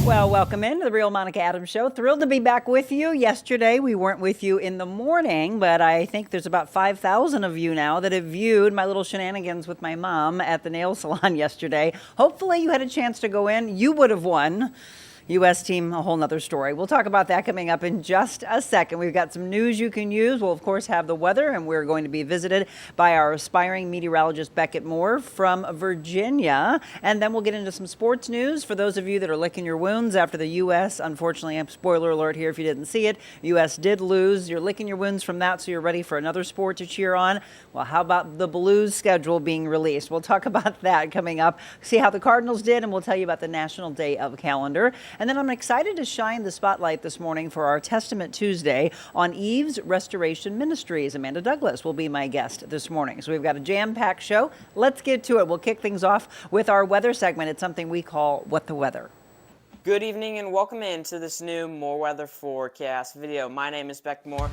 Well, welcome into the Real Monica Adams Show. Thrilled to be back with you. Yesterday, we weren't with you in the morning, but I think there's about 5,000 of you now that have viewed my little shenanigans with my mom at the nail salon yesterday. Hopefully, you had a chance to go in. You would have won. U.S. team, a whole nother story. We'll talk about that coming up in just a second. We've got some news you can use. We'll, of course, have the weather, and we're going to be visited by our aspiring meteorologist, Beckett Moore from Virginia. And then we'll get into some sports news. For those of you that are licking your wounds after the U.S., unfortunately, spoiler alert here if you didn't see it, U.S. did lose. You're licking your wounds from that, so you're ready for another sport to cheer on. Well, how about the Blues schedule being released? We'll talk about that coming up, see how the Cardinals did, and we'll tell you about the National Day of Calendar. And then I'm excited to shine the spotlight this morning for our Testament Tuesday on Eve's Restoration Ministries. Amanda Douglas will be my guest this morning. So we've got a jam-packed show. Let's get to it. We'll kick things off with our weather segment. It's something we call What the Weather. Good evening and welcome into this new More Weather Forecast video. My name is Beck Moore.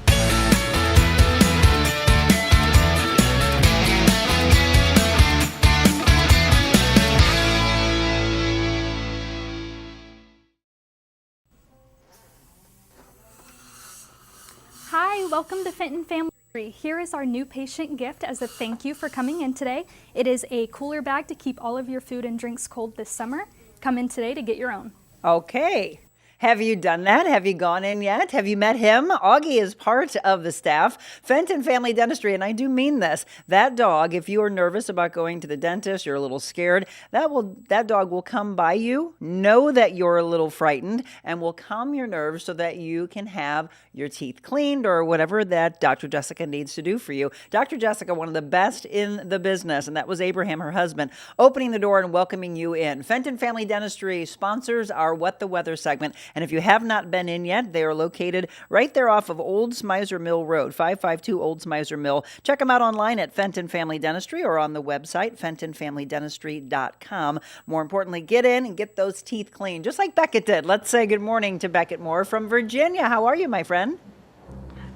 Hi, welcome to Fenton Family Tree. Here is our new patient gift as a thank you for coming in today. It is a cooler bag to keep all of your food and drinks cold this summer. Come in today to get your own. Okay. Have you done that? Have you gone in yet? Have you met him? Augie is part of the staff, Fenton Family Dentistry, and I do mean this. That dog, if you are nervous about going to the dentist, you're a little scared, that dog will come by you, know that you're a little frightened, and will calm your nerves so that you can have your teeth cleaned or whatever that Dr. Jessica needs to do for you. Dr. Jessica, one of the best in the business, and that was Abraham, her husband, opening the door and welcoming you in. Fenton Family Dentistry sponsors our What the Weather segment. And if you have not been in yet, they are located right there off of Old Smizer Mill Road, 552 Old Smizer Mill. Check them out online at Fenton Family Dentistry or on the website, fentonfamilydentistry.com. More importantly, get in and get those teeth clean, just like Beckett did. Let's say good morning to Beckett Moore from Virginia. How are you, my friend?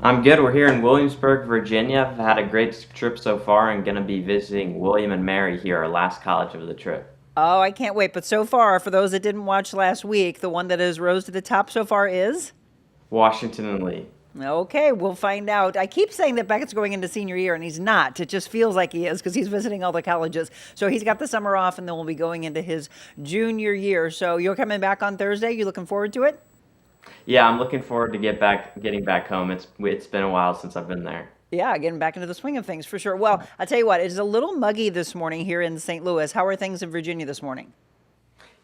I'm good. We're here in Williamsburg, Virginia. I've had a great trip so far and going to be visiting William and Mary here, our last college of the trip. Oh, I can't wait. But so far, for those that didn't watch last week, the one that has rose to the top so far is? Washington and Lee. Okay, we'll find out. I keep saying that Beckett's going into senior year, and he's not. It just feels like he is because he's visiting all the colleges. So he's got the summer off, and then we'll be going into his junior year. So you're coming back on Thursday? You looking forward to it? Yeah, I'm looking forward to getting back home. It's been a while since I've been there. Yeah, getting back into the swing of things for sure. Well, I'll tell you what, it's a little muggy this morning here in St. Louis. How are things in Virginia this morning?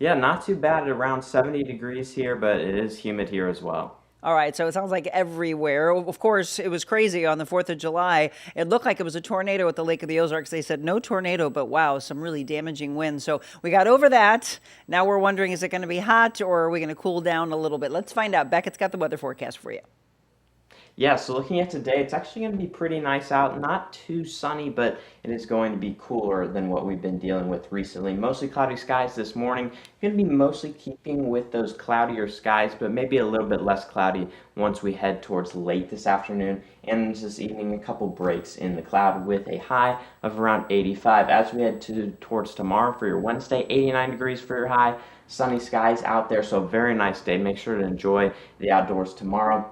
Yeah, not too bad at around 70 degrees here, but it is humid here as well. All right, so it sounds like everywhere. Of course, it was crazy on the 4th of July. It looked like it was a tornado at the Lake of the Ozarks. They said no tornado, but wow, some really damaging winds. So we got over that. Now we're wondering, is it going to be hot or are we going to cool down a little bit? Let's find out. Beckett's got the weather forecast for you. Yeah, so looking at today, it's actually going to be pretty nice out. Not too sunny, but it is going to be cooler than what we've been dealing with recently. Mostly cloudy skies this morning. Going to be mostly keeping with those cloudier skies, but maybe a little bit less cloudy once we head towards late this afternoon. And this evening, a couple breaks in the cloud with a high of around 85. As we head towards tomorrow for your Wednesday, 89 degrees for your high. Sunny skies out there, so a very nice day. Make sure to enjoy the outdoors tomorrow.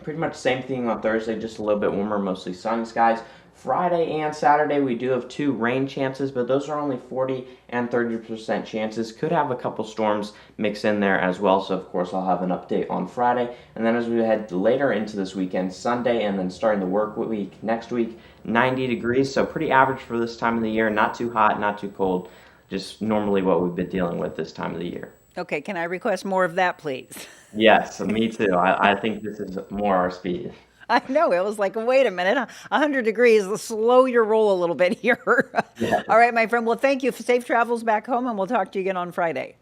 Pretty much same thing on Thursday, just a little bit warmer, mostly sunny skies. Friday and Saturday, we do have 2 rain chances, but those are only 40 and 30% chances. Could have a couple storms mix in there as well, so of course I'll have an update on Friday. And then as we head later into this weekend, Sunday, and then starting the work week next week, 90 degrees, so pretty average for this time of the year. Not too hot, not too cold, just normally what we've been dealing with this time of the year. Okay, can I request more of that, please? Yes, me too. I think this is more our speed. I know. It was like, wait a minute, 100 degrees. Slow your roll a little bit here. Yeah. All right, my friend. Well, thank you. Safe travels back home, and we'll talk to you again on Friday.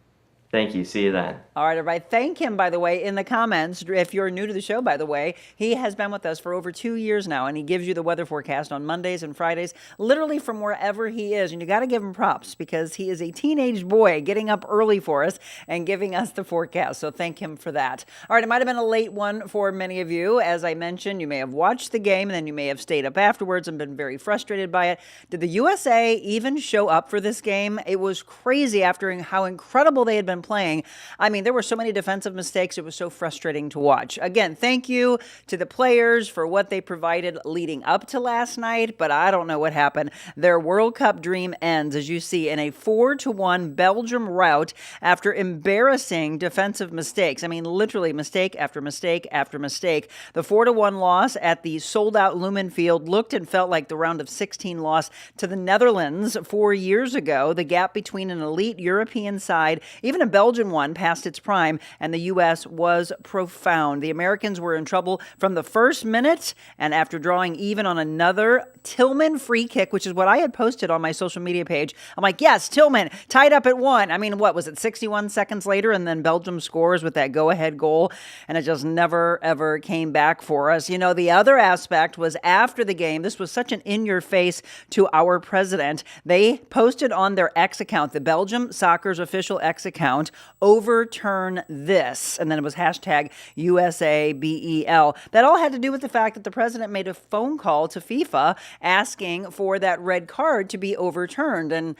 Thank you. See you then. All right, everybody. Thank him, by the way, in the comments. If you're new to the show, by the way, he has been with us for over 2 years now, and he gives you the weather forecast on Mondays and Fridays, literally from wherever he is. And you got to give him props because he is a teenage boy getting up early for us and giving us the forecast. So thank him for that. All right, it might have been a late one for many of you. As I mentioned, you may have watched the game, and then you may have stayed up afterwards and been very frustrated by it. Did the USA even show up for this game? It was crazy after how incredible they had been playing. I mean, there were so many defensive mistakes. It was so frustrating to watch. Again, thank you to the players for what they provided leading up to last night, but I don't know what happened. Their World Cup dream ends, as you see, in a 4-1 Belgium rout after embarrassing defensive mistakes. I mean, literally mistake after mistake after mistake. The 4-1 loss at the sold-out Lumen Field looked and felt like the round of 16 loss to the Netherlands 4 years ago. The gap between an elite European side, even a Belgian one, past its prime, and the U.S. was profound. The Americans were in trouble from the first minute, and after drawing even on another Tillman free kick, which is what I had posted on my social media page, I'm like, yes, Tillman tied up at 1. I mean, what was it, 61 seconds later, and then Belgium scores with that go-ahead goal, and it just never, ever came back for us. You know, the other aspect was after the game, this was such an in-your-face to our president. They posted on their X account, the Belgium Soccer's official X account, overturn this, and then it was hashtag USABEL. That all had to do with the fact that the president made a phone call to FIFA asking for that red card to be overturned, and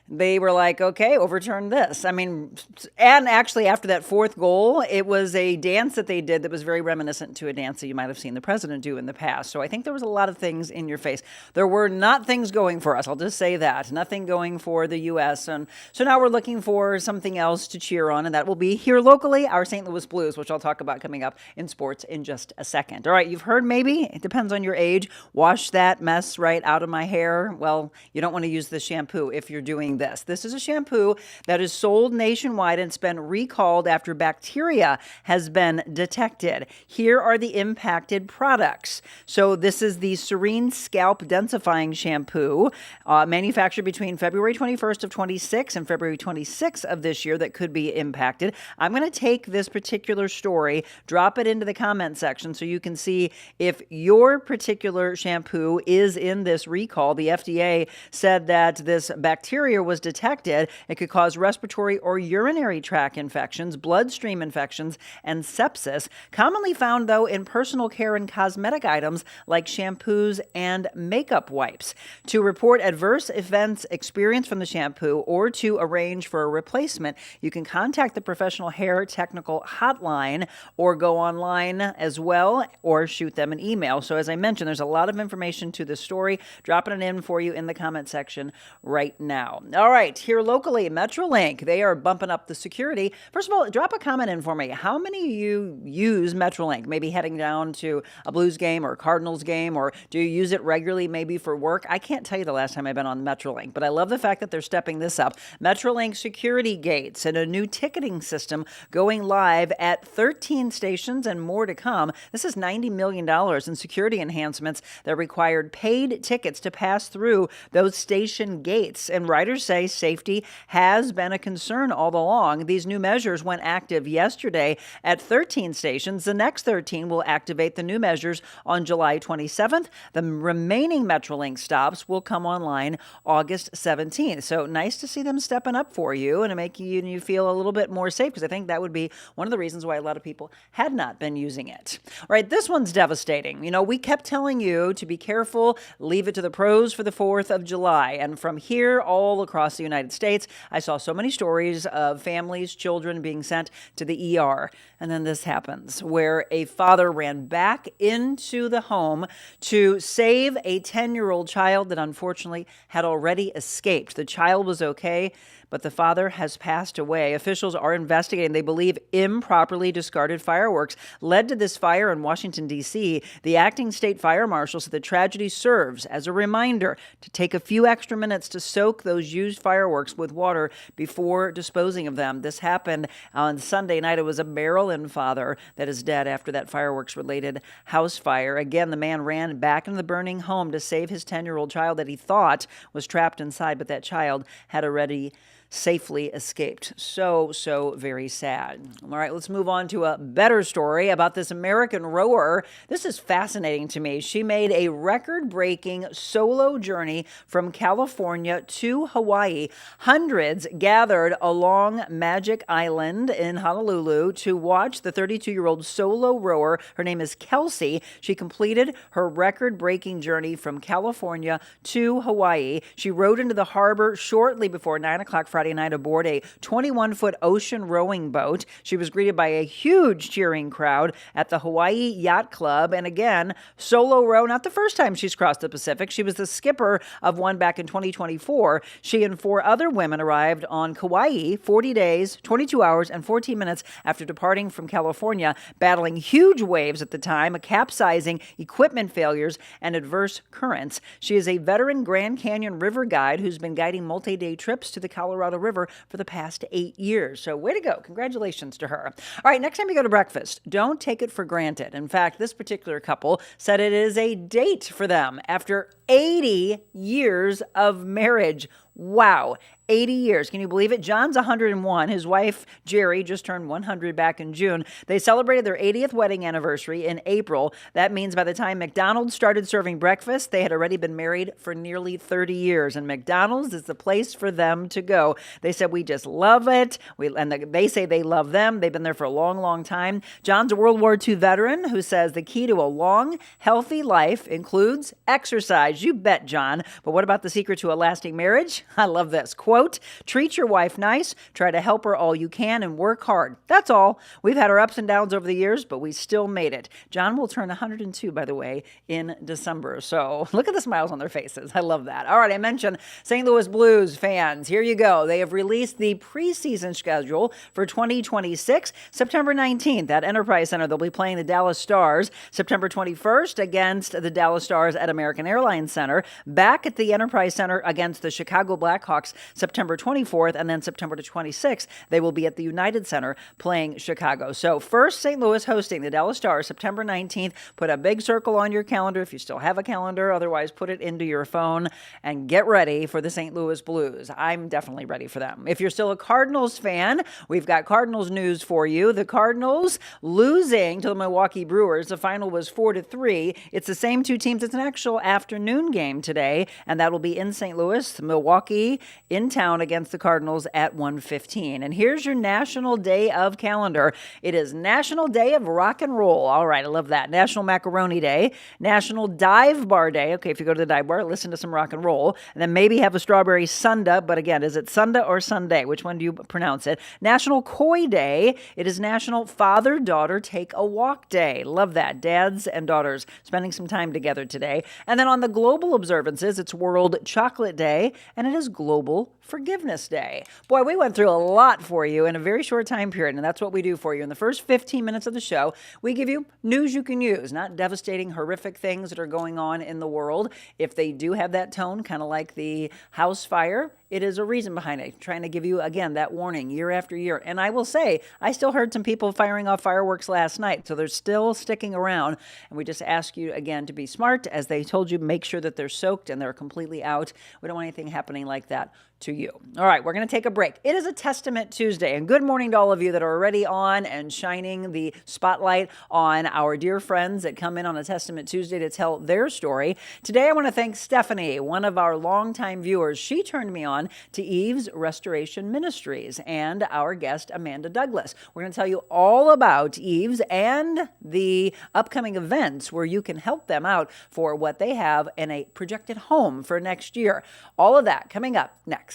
they were like, okay, overturn this. I mean, and actually after that fourth goal, it was a dance that they did that was very reminiscent to a dance that you might have seen the president do in the past. So I think there was a lot of things in your face. There were not things going for us. I'll just say that. Nothing going for the U.S. And so now we're looking for something else to cheer on, and that will be here locally, our St. Louis Blues, which I'll talk about coming up in sports in just a second. All right, you've heard maybe, it depends on your age, wash that mess right out of my hair. Well, you don't want to use the shampoo if you're doing this. This is a shampoo that is sold nationwide and it's been recalled after bacteria has been detected. Here are the impacted products. So this is the Serene Scalp Densifying Shampoo, manufactured between February 21st of 26 and February 26th of this year that could be impacted. I'm going to take this particular story, drop it into the comment section so you can see if your particular shampoo is in this recall. The FDA said that this bacteria was detected. It could cause respiratory or urinary tract infections, bloodstream infections, and sepsis, commonly found, though, in personal care and cosmetic items like shampoos and makeup wipes. To report adverse events experienced from the shampoo or to arrange for a replacement, you can contact the Professional Hair Technical Hotline or go online as well or shoot them an email. So as I mentioned, there's a lot of information to this story. Dropping it in for you in the comment section right now. All right. Here locally, Metrolink, they are bumping up the security. First of all, drop a comment in for me. How many of you use Metrolink? Maybe heading down to a Blues game or a Cardinals game, or do you use it regularly maybe for work? I can't tell you the last time I've been on Metrolink, but I love the fact that they're stepping this up. Metrolink security gates and a new ticketing system going live at 13 stations and more to come. This is $90 million in security enhancements that required paid tickets to pass through those station gates. And riders say safety has been a concern all along. These new measures went active yesterday at 13 stations. The next 13 will activate the new measures on July 27th. The remaining Metrolink stops will come online August 17th. So nice to see them stepping up for you and making you feel a little bit more safe, because I think that would be one of the reasons why a lot of people had not been using it. All right, this one's devastating. You know, we kept telling you to be careful, leave it to the pros for the 4th of July. And from here all across the United States, I saw so many stories of families, children being sent to the ER. And then this happens, where a father ran back into the home to save a 10-year-old child that unfortunately had already escaped. The child was okay, but the father has passed away. Officials are investigating. They believe improperly discarded fireworks led to this fire in Washington, D.C. The acting state fire marshal said the tragedy serves as a reminder to take a few extra minutes to soak those used fireworks with water before disposing of them. This happened on Sunday night. It was a Maryland father that is dead after that fireworks-related house fire. Again, the man ran back into the burning home to save his 10-year-old child that he thought was trapped inside, but that child had already safely escaped. So very sad. All right, let's move on to a better story about this American rower. This is fascinating to me. She made a record-breaking solo journey from California to Hawaii. Hundreds gathered along Magic Island in Honolulu to watch the 32-year-old solo rower. Her name is Kelsey. She completed her record-breaking journey from California to Hawaii. She rode into the harbor shortly before 9 o'clock Friday Friday night aboard a 21-foot ocean rowing boat. She was greeted by a huge cheering crowd at the Hawaii Yacht Club. And again, solo row, not the first time she's crossed the Pacific. She was the skipper of one back in 2024. She and 4 other women arrived on Kauai 40 days, 22 hours, and 14 minutes after departing from California, battling huge waves at the time, a capsizing, equipment failures, and adverse currents. She is a veteran Grand Canyon river guide who's been guiding multi-day trips to the Colorado River for the past 8 years. So way to go. Congratulations to her. All right, next time you go to breakfast, don't take it for granted. In fact, this particular couple said it is a date for them after 80 years of marriage. Wow, 80 years. Can you believe it? John's 101. His wife, Jerry, just turned 100 back in June. They celebrated their 80th wedding anniversary in April. That means by the time McDonald's started serving breakfast, they had already been married for nearly 30 years. And McDonald's is the place for them to go. They said, we just love it. They say they love them. They've been there for a long, long time. John's a World War II veteran who says the key to a long, healthy life includes exercise. You bet, John. But what about the secret to a lasting marriage? I love this. Quote, treat your wife nice, try to help her all you can, and work hard. That's all. We've had our ups and downs over the years, but we still made it. John will turn 102, by the way, in December. So look at the smiles on their faces. I love that. All right, I mentioned St. Louis Blues fans. Here you go. They have released the preseason schedule for 2026. September 19th at Enterprise Center, they'll be playing the Dallas Stars. September 21st against the Dallas Stars at American Airlines Center. Back at the Enterprise Center against the Chicago Blackhawks September 24th, and then September 26th, they will be at the United Center playing Chicago. So first, St. Louis hosting the Dallas Stars September 19th. Put a big circle on your calendar if you still have a calendar. Otherwise, put it into your phone and get ready for the St. Louis Blues. I'm definitely ready for them. If you're still a Cardinals fan, we've got Cardinals news for you. The Cardinals losing to the Milwaukee Brewers. The final was 4-3. It's the same 2 teams. It's an actual afternoon game today, and that will be in St. Louis. Milwaukee in town against the Cardinals at 1:15. And here's your National Day of calendar. It is National Day of Rock and Roll. All right, I love that. National Macaroni Day. National Dive Bar Day. Okay, if you go to the dive bar, listen to some rock and roll. And then maybe have a strawberry sundae. But again, is it Sundae or Sunday? Which one do you pronounce it? National Koi Day. It is National Father-Daughter Take a Walk Day. Love that. Dads and daughters spending some time together today. And then on the global observances, it's World Chocolate Day, and it is Global Forgiveness Day. Boy, we went through a lot for you in a very short time period, and that's what we do for you. In the first 15 minutes of the show, we give you news you can use, not devastating, horrific things that are going on in the world. If they do have that tone, kind of like the house fire, it is a reason behind it, trying to give you, again, that warning year after year. And I will say, I still heard some people firing off fireworks last night, so they're still sticking around. And we just ask you, again, to be smart. As they told you, make sure that they're soaked and they're completely out. We don't want anything happening like that to you. All right, we're going to take a break. It is a Testament Tuesday, and good morning to all of you that are already on and shining the spotlight on our dear friends that come in on a Testament Tuesday to tell their story. Today, I want to thank Stephanie, one of our longtime viewers. She turned me on to Eve's Restoration Ministries, and our guest, Amanda Douglas. We're going to tell you all about Eve's and the upcoming events where you can help them out for what they have in a projected home for next year. All of that coming up next.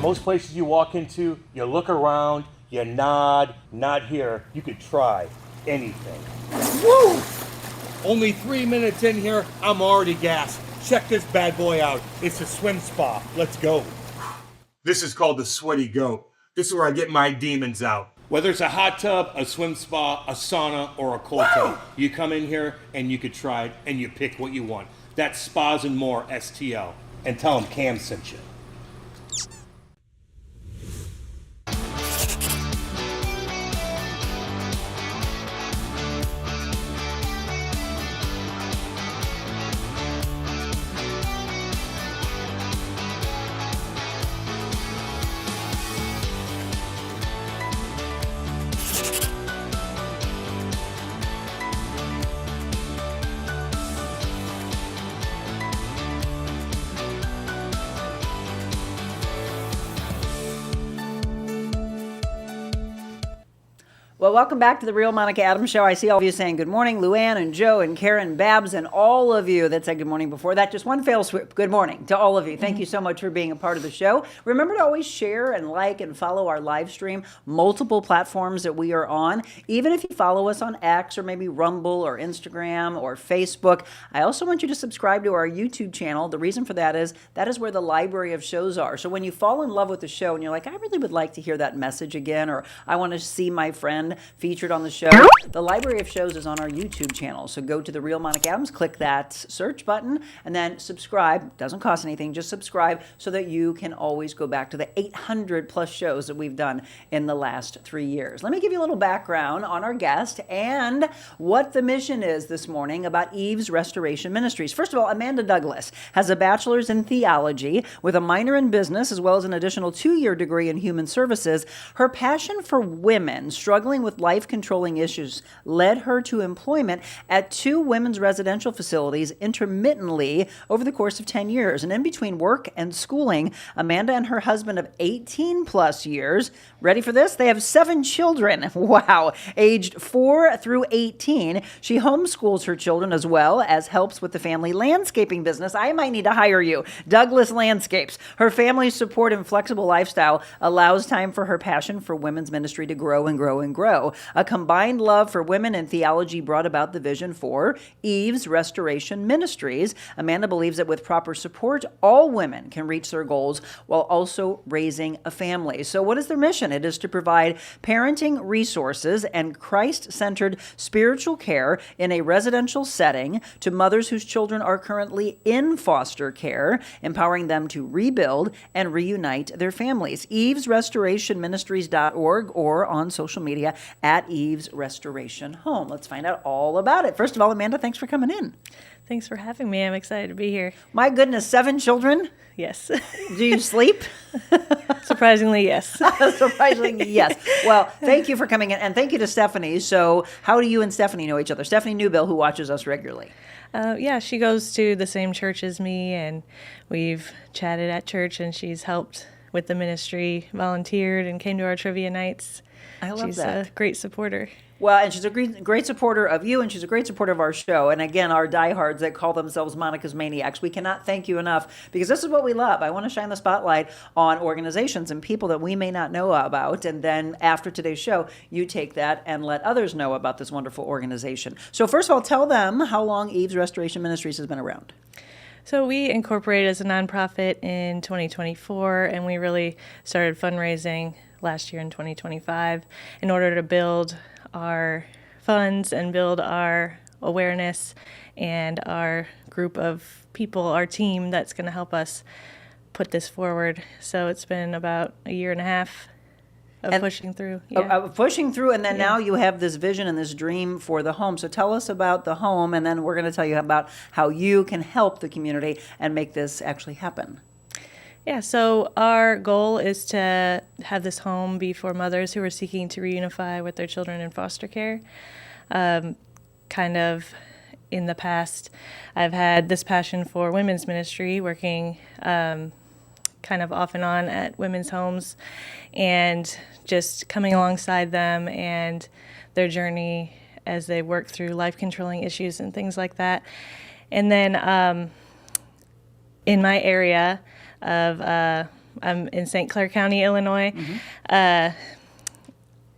Most places you walk into, you look around, you nod, not here. You could try anything. Woo! Only 3 minutes in here, I'm already gassed. Check this bad boy out. It's a swim spa. Let's go. This is called the Sweaty Goat. This is where I get my demons out. Whether it's a hot tub, a swim spa, a sauna, or a cold tub, you come in here and you could try it and you pick what you want. That's Spas and More STL. And tell them Cam sent you. Well, welcome back to the Real Monica Adams Show. I see all of you saying good morning, Luann and Joe and Karen, Babs, and all of you that said good morning before that. Just one fail swoop. Good morning to all of you. Thank you so much for being a part of the show. Remember to always share and like and follow our live stream, multiple platforms that we are on. Even if you follow us on X or maybe Rumble or Instagram or Facebook, I also want you to subscribe to our YouTube channel. The reason for that is where the library of shows are. So when you fall in love with the show and you're like, I really would like to hear that message again, or I want to see my friend featured on the show, the library of shows is on our YouTube channel. So go to the Real Monica Adams, click that search button, and then subscribe. Doesn't cost anything, just subscribe so that you can always go back to the 800 plus shows that we've done in the last 3 years. Let me give you a little background on our guest and what the mission is this morning about Eve's Restoration Ministries. First of all, Amanda Douglas has a bachelor's in theology with a minor in business as well as an additional 2-year degree in human services. Her passion for women struggling with life-controlling issues led her to employment at 2 women's residential facilities intermittently over the course of 10 years. And in between work and schooling, Amanda and her husband of 18 plus years, ready for this? They have 7 children. Wow. Aged 4 through 18. She homeschools her children as well as helps with the family landscaping business. I might need to hire you. Douglas Landscapes. Her family's support and flexible lifestyle allows time for her passion for women's ministry to grow and grow and grow. A combined love for women and theology brought about the vision for Eve's Restoration Ministries. Amanda believes that with proper support, all women can reach their goals while also raising a family. So what is their mission? It is to provide parenting resources and Christ-centered spiritual care in a residential setting to mothers whose children are currently in foster care, empowering them to rebuild and reunite their families. EvesRestorationMinistries.org or on social media at Eve's Restoration Home. Let's find out all about it. First of all, Amanda, thanks for coming in. Thanks for having me. I'm excited to be here. My goodness, 7 children? Yes. Do you sleep? Surprisingly, yes. Surprisingly, yes. Well, thank you for coming in, and thank you to Stephanie. So how do you and Stephanie know each other? Stephanie Newbill, who watches us regularly. Yeah, she goes to the same church as me, and we've chatted at church, and she's helped with the ministry, volunteered, and came to our trivia nights. I love She's that. a great supporter. Well, and she's a great supporter of you, and she's a great supporter of our show. And again, our diehards that call themselves Monica's Maniacs, we cannot thank you enough because this is what we love. I want to shine the spotlight on organizations and people that we may not know about. And then after today's show, you take that and let others know about this wonderful organization. So first of all, tell them how long Eve's Restoration Ministries has been around. So we incorporated as a nonprofit in 2024, and we really started fundraising last year in 2025 in order to build our funds and build our awareness and our group of people, our team that's going to help us put this forward. So it's been about a year and a half of pushing through. Pushing through, and then now you have this vision and this dream for the home. So tell us about the home, and then we're going to tell you about how you can help the community and make this actually happen. Yeah, so our goal is to have this home be for mothers who are seeking to reunify with their children in foster care. Kind of in the past, I've had this passion for women's ministry, working kind of off and on at women's homes, and just coming alongside them and their journey as they work through life-controlling issues and things like that. And then in my area, I'm in St. Clair County, Illinois.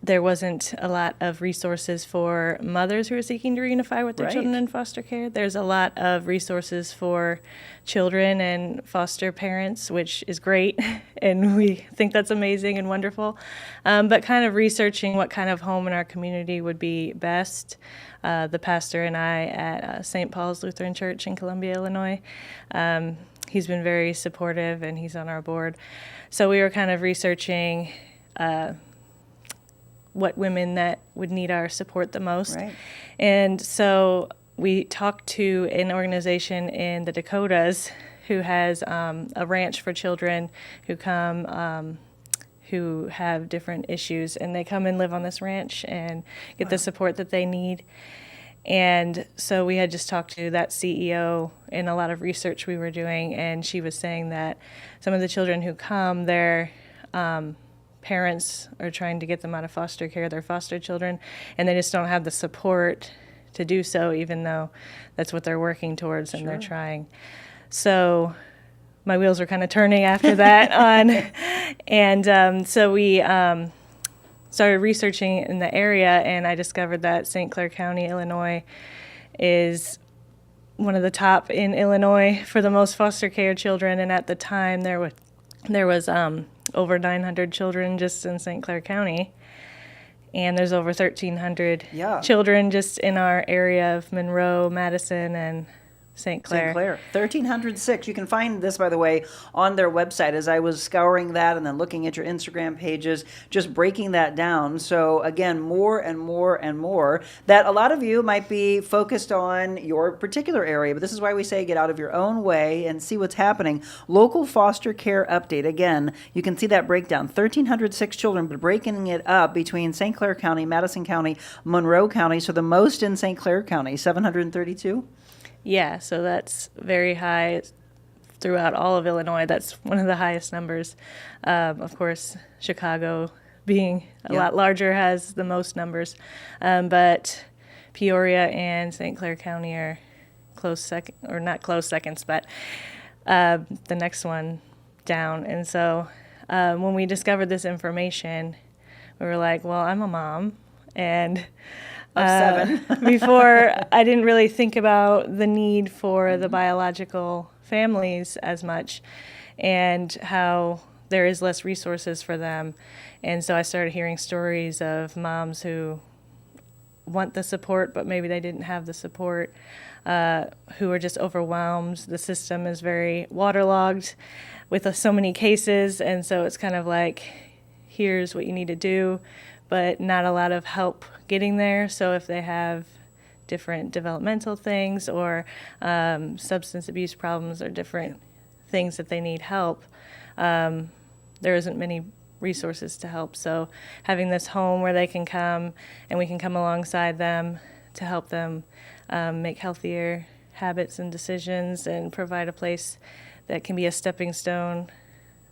There wasn't a lot of resources for mothers who are seeking to reunify with their children in foster care. There's a lot of resources for children and foster parents, which is great, and we think that's amazing and wonderful. But kind of researching what kind of home in our community would be best. The pastor and I at St. Paul's Lutheran Church in Columbia, Illinois, he's been very supportive, and he's on our board. So we were kind of researching what women that would need our support the most. Right. And so we talked to an organization in the Dakotas who has a ranch for children who come who have different issues, and they come and live on this ranch and get the support that they need. And so we had just talked to that CEO in a lot of research we were doing, and she was saying that some of the children who come, their parents are trying to get them out of foster care, their foster children, and they just don't have the support to do so, even though that's what they're working towards and they're trying. So my wheels were kind of turning after that on. And so we started researching in the area, and I discovered that St. Clair County, Illinois, is one of the top in Illinois for the most foster care children. And at the time, there was over 900 children just in St. Clair County. And there's over 1,300 children just in our area of Monroe, Madison, and St. Clair. 1,306. You can find this, by the way, on their website. As I was scouring that and then looking at your Instagram pages, just breaking that down. So again, more and more and more that a lot of you might be focused on your particular area, but this is why we say get out of your own way and see what's happening. Local foster care update. Again, you can see that breakdown. 1,306 children, but breaking it up between St. Clair County, Madison County, Monroe County. So the most in St. Clair County, 732. Yeah, so that's very high throughout all of Illinois. That's one of the highest numbers. Of course, Chicago, being a lot larger, has the most numbers. But Peoria and St. Clair County are close second, or not close seconds, but the next one down. And so when we discovered this information, we were like, well, I'm a mom, and of 7. before, I didn't really think about the need for the biological families as much and how there is less resources for them. And so I started hearing stories of moms who want the support, but maybe they didn't have the support, who are just overwhelmed. The system is very waterlogged with so many cases, and so it's kind of like, here's what you need to do, but not a lot of help getting there. So if they have different developmental things or substance abuse problems or different things that they need help, there isn't many resources to help. So having this home where they can come and we can come alongside them to help them make healthier habits and decisions and provide a place that can be a stepping stone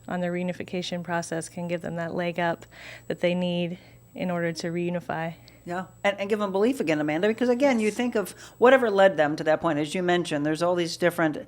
on the reunification process, can give them that leg up that they need in order to reunify. Yeah, and give them belief again, Amanda, because again, you think of whatever led them to that point. As you mentioned, there's all these different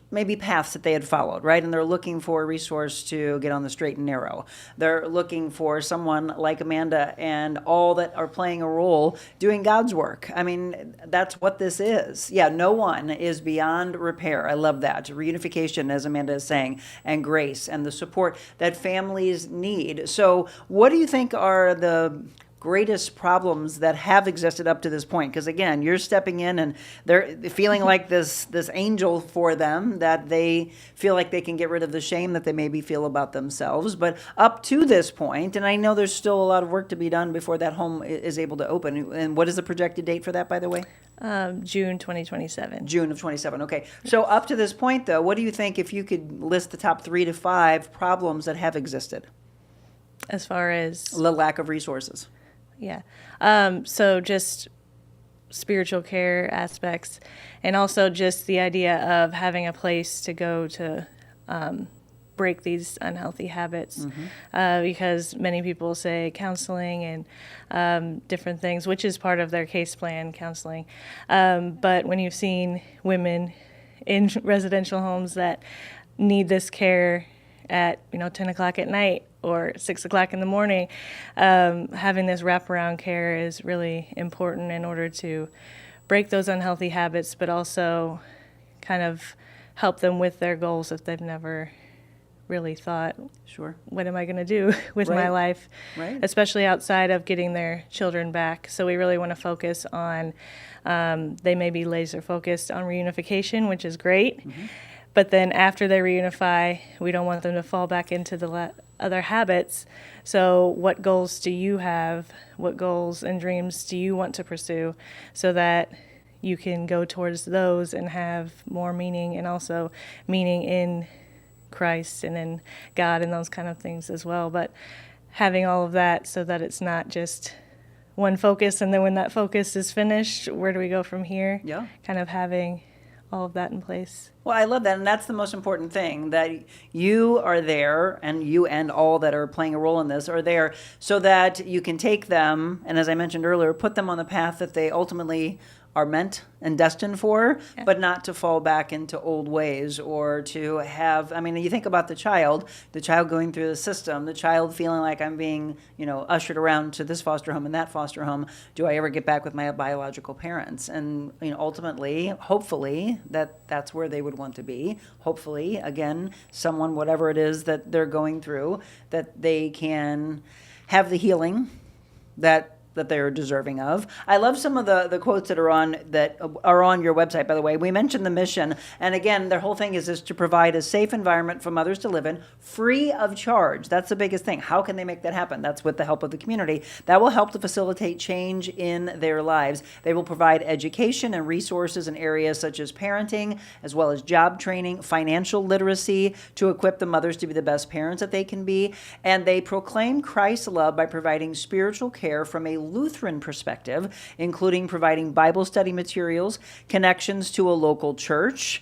maybe paths that they had followed, right? And they're looking for a resource to get on the straight and narrow. They're looking for someone like Amanda and all that are playing a role doing God's work. I mean, that's what this is. Yeah, no one is beyond repair. I love that. Reunification, as Amanda is saying, and grace and the support that families need. So what do you think are the greatest problems that have existed up to this point? Because again, you're stepping in and they're feeling like this angel for them, that they feel like they can get rid of the shame that they maybe feel about themselves. But up to this point, and I know there's still a lot of work to be done before that home is able to open. And what is the projected date for that, by the way? June 2027. June of 27. Okay. So up to this point, though, what do you think, if you could list the top 3 to 5 problems that have existed? As far as The lack of resources. Yeah. So just spiritual care aspects, and also just the idea of having a place to go to break these unhealthy habits, because many people say counseling and different things, which is part of their case plan, counseling. But when you've seen women in residential homes that need this care at 10 o'clock at night or 6 o'clock in the morning, having this wraparound care is really important in order to break those unhealthy habits, but also kind of help them with their goals if they've never really thought, Sure. what am I going to do with my Right. life, Right. especially outside of getting their children back. So we really want to focus on, they may be laser focused on reunification, which is great. But then after they reunify, we don't want them to fall back into the other habits. So what goals do you have? What goals and dreams do you want to pursue, so that you can go towards those and have more meaning, and also meaning in Christ and in God and those kind of things as well. But having all of that so that it's not just one focus, and then when that focus is finished, where do we go from here? Yeah. Kind of having all of that in place. Well, I love that, and that's the most important thing, that you are there, and you and all that are playing a role in this are there so that you can take them, and as I mentioned earlier, put them on the path that they ultimately are meant and destined for, but not to fall back into old ways or to have, I mean, you think about the child going through the system, the child feeling like I'm being, ushered around to this foster home and that foster home. Do I ever get back with my biological parents? And, ultimately, hopefully, that's where they would want to be. Hopefully, again, someone, whatever it is that they're going through, that they can have the healing that they're deserving of. I love some of the quotes that are on your website, by the way. We mentioned the mission, and again, their whole thing is to provide a safe environment for mothers to live in, free of charge. That's the biggest thing. How can they make that happen? That's with the help of the community. That will help to facilitate change in their lives. They will provide education and resources in areas such as parenting, as well as job training, financial literacy, to equip the mothers to be the best parents that they can be. And they proclaim Christ's love by providing spiritual care from a Lutheran perspective, including providing Bible study materials, connections to a local church.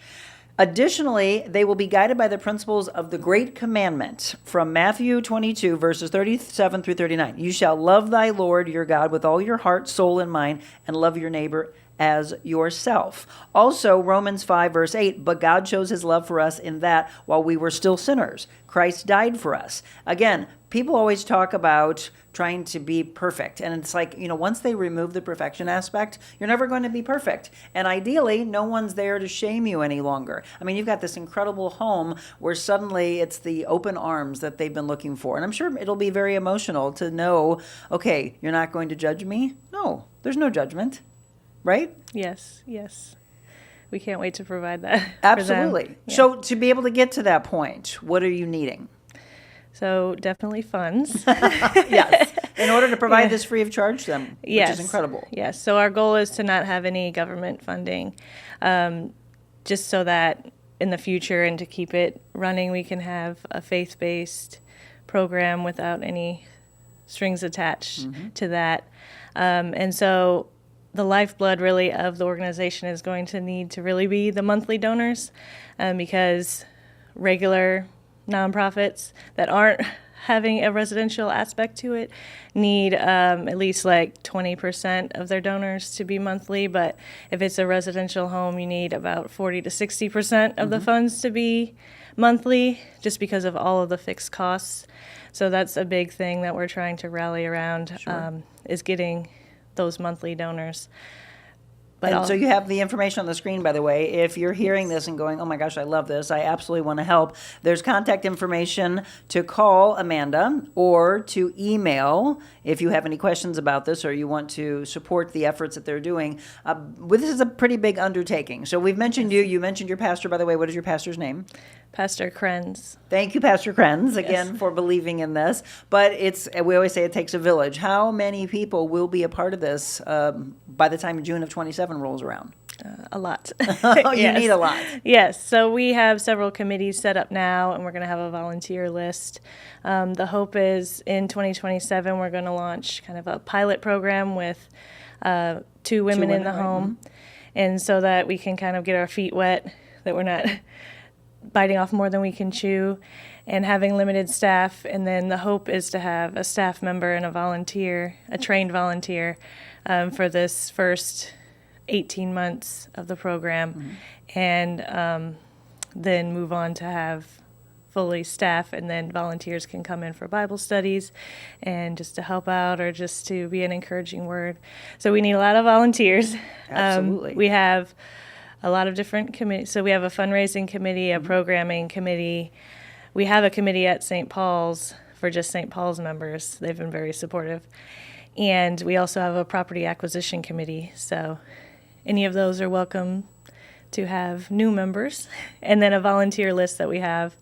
Additionally, they will be guided by the principles of the Great Commandment from Matthew 22, verses 37 through 39. You shall love thy Lord your God with all your heart, soul, and mind, and love your neighbor as yourself. Also, Romans 5, verse 8, but God shows his love for us in that while we were still sinners, Christ died for us. Again, people always talk about trying to be perfect. And it's like, once they remove the perfection aspect, you're never going to be perfect. And ideally, no one's there to shame you any longer. I mean, you've got this incredible home where suddenly it's the open arms that they've been looking for. And I'm sure it'll be very emotional to know, okay, you're not going to judge me? No, there's no judgment. Right? Yes. We can't wait to provide that. Absolutely. For them. Yeah. So to be able to get to that point, what are you needing? So definitely funds. Yes. In order to provide this free of charge to them, which Yes. is incredible. Yes. So our goal is to not have any government funding, just so that in the future and to keep it running, we can have a faith-based program without any strings attached to that. And so the lifeblood really of the organization is going to need to really be the monthly donors, because regular nonprofits that aren't having a residential aspect to it need at least like 20% of their donors to be monthly. But if it's a residential home, you need about 40 to 60% of the funds to be monthly, just because of all of the fixed costs. So that's a big thing that we're trying to rally around, is getting those monthly donors. And so you have the information on the screen, by the way. If you're hearing this and going, oh my gosh, I love this, I absolutely want to help, there's contact information to call Amanda or to email if you have any questions about this or you want to support the efforts that they're doing. This is a pretty big undertaking. So we've mentioned you mentioned your pastor, by the way. What is your pastor's name? Pastor Krenz. Thank you, Pastor Krenz, again, for believing in this. But we always say it takes a village. How many people will be a part of this by the time June of 27 rolls around? A lot. You need a lot. Yes. So we have several committees set up now, and we're going to have a volunteer list. The hope is in 2027, we're going to launch kind of a pilot program with 2 women in the home. And so that we can kind of get our feet wet, that we're not biting off more than we can chew, and having limited staff. And then the hope is to have a staff member and a volunteer, a trained volunteer, for this first 18 months of the program, and then move on to have fully staff, and then volunteers can come in for Bible studies and just to help out or just to be an encouraging word. So we need a lot of volunteers. Absolutely. We have a lot of different committees. So we have a fundraising committee, a programming committee. We have a committee at St. Paul's for just St. Paul's members. They've been very supportive. And we also have a property acquisition committee. So any of those are welcome to have new members. And then a volunteer list that we have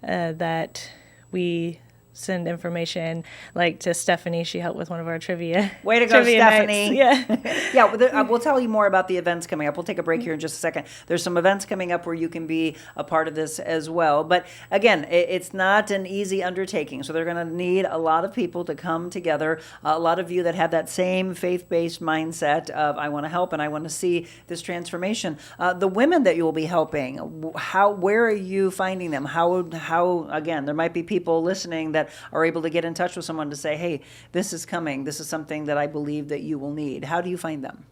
that we send information, like to Stephanie. She helped with one of our trivia. Way to go, trivia Stephanie. nights. Yeah. Yeah, we'll tell you more about the events coming up. We'll take a break here in just a second. There's some events coming up where you can be a part of this as well. But again, it's not an easy undertaking. So they're going to need a lot of people to come together. A lot of you that have that same faith-based mindset of I want to help and I want to see this transformation. The women that you will be helping, where are you finding them? How again, there might be people listening that are able to get in touch with someone to say, hey, this is coming. This is something that I believe that you will need. How do you find them?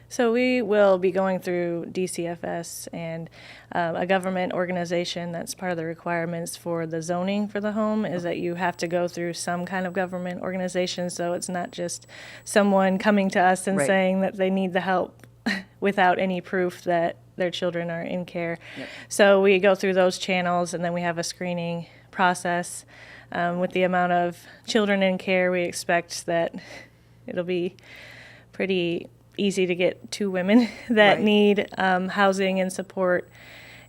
So we will be going through DCFS and a government organization. That's part of the requirements for the zoning for the home is that you have to go through some kind of government organization. So it's not just someone coming to us and Right. saying that they need the help without any proof that their children are in care. Yep. So we go through those channels, and then we have a screening process. With the amount of children in care, we expect that it'll be pretty easy to get 2 women that Right. need housing and support.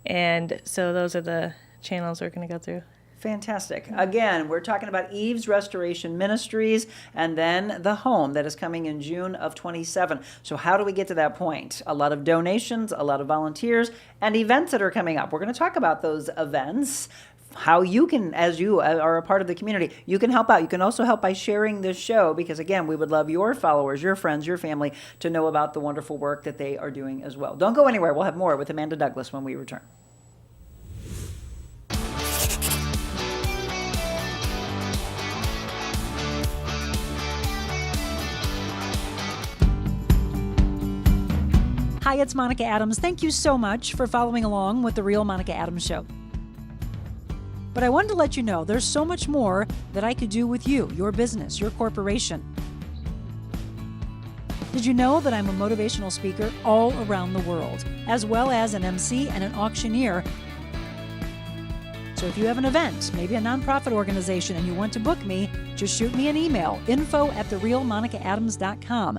And so those are the channels we're going to go through. Fantastic. Again, we're talking about Eve's Restoration Ministries and then the home that is coming in June of 27. So how do we get to that point? A lot of donations, a lot of volunteers, and events that are coming up. We're going to talk about those events, how you can, as you are a part of the community, you can help out. You can also help by sharing this show because, again, we would love your followers, your friends, your family to know about the wonderful work that they are doing as well. Don't go anywhere. We'll have more with Amanda Douglas when we return. Hi, it's Monica Adams. Thank you so much for following along with the Real Monica Adams Show. But I wanted to let you know there's so much more that I could do with you, your business, your corporation. Did you know that I'm a motivational speaker all around the world, as well as an MC and an auctioneer? So if you have an event, maybe a nonprofit organization, and you want to book me, just shoot me an email, info@therealmonicaadams.com.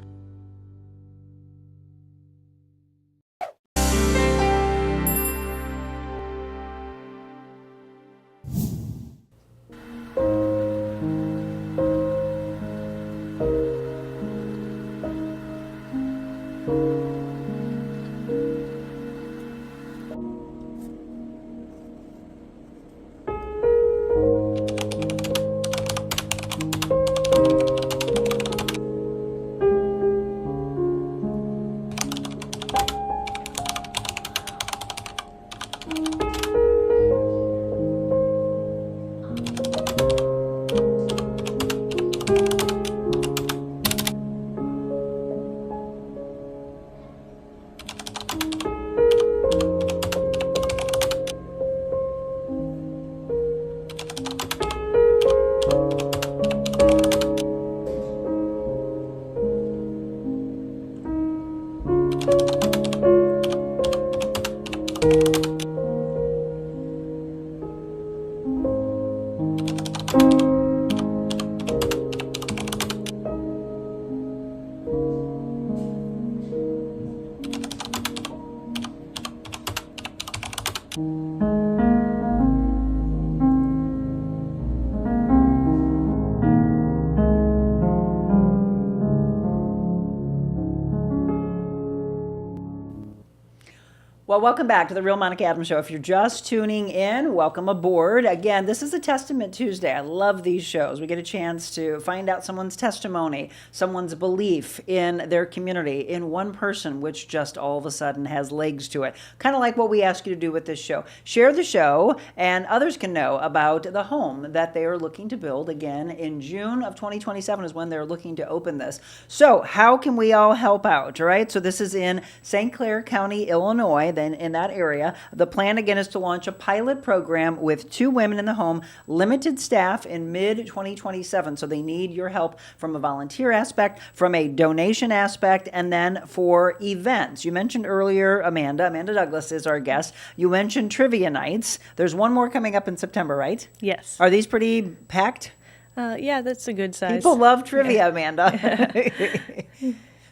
Well, welcome back to the Real Monica Adams Show. If you're just tuning in, welcome aboard. Again, this is a Testament Tuesday. I love these shows. We get a chance to find out someone's testimony, someone's belief in their community, in one person, which just all of a sudden has legs to it. Kind of like what we ask you to do with this show. Share the show, and others can know about the home that they are looking to build. Again, in June of 2027 is when they're looking to open this. So how can we all help out, all right? So this is in St. Clair County, Illinois, then in that area. The plan, again, is to launch a pilot program with 2 women in the home, limited staff in mid-2027. So they need your help from a volunteer aspect, from a donation aspect, and then for events. You mentioned earlier, Amanda Douglas is our guest. You mentioned trivia nights. There's one more coming up in September, right? Yes. Are these pretty packed? Yeah, that's a good size. People love trivia, Amanda.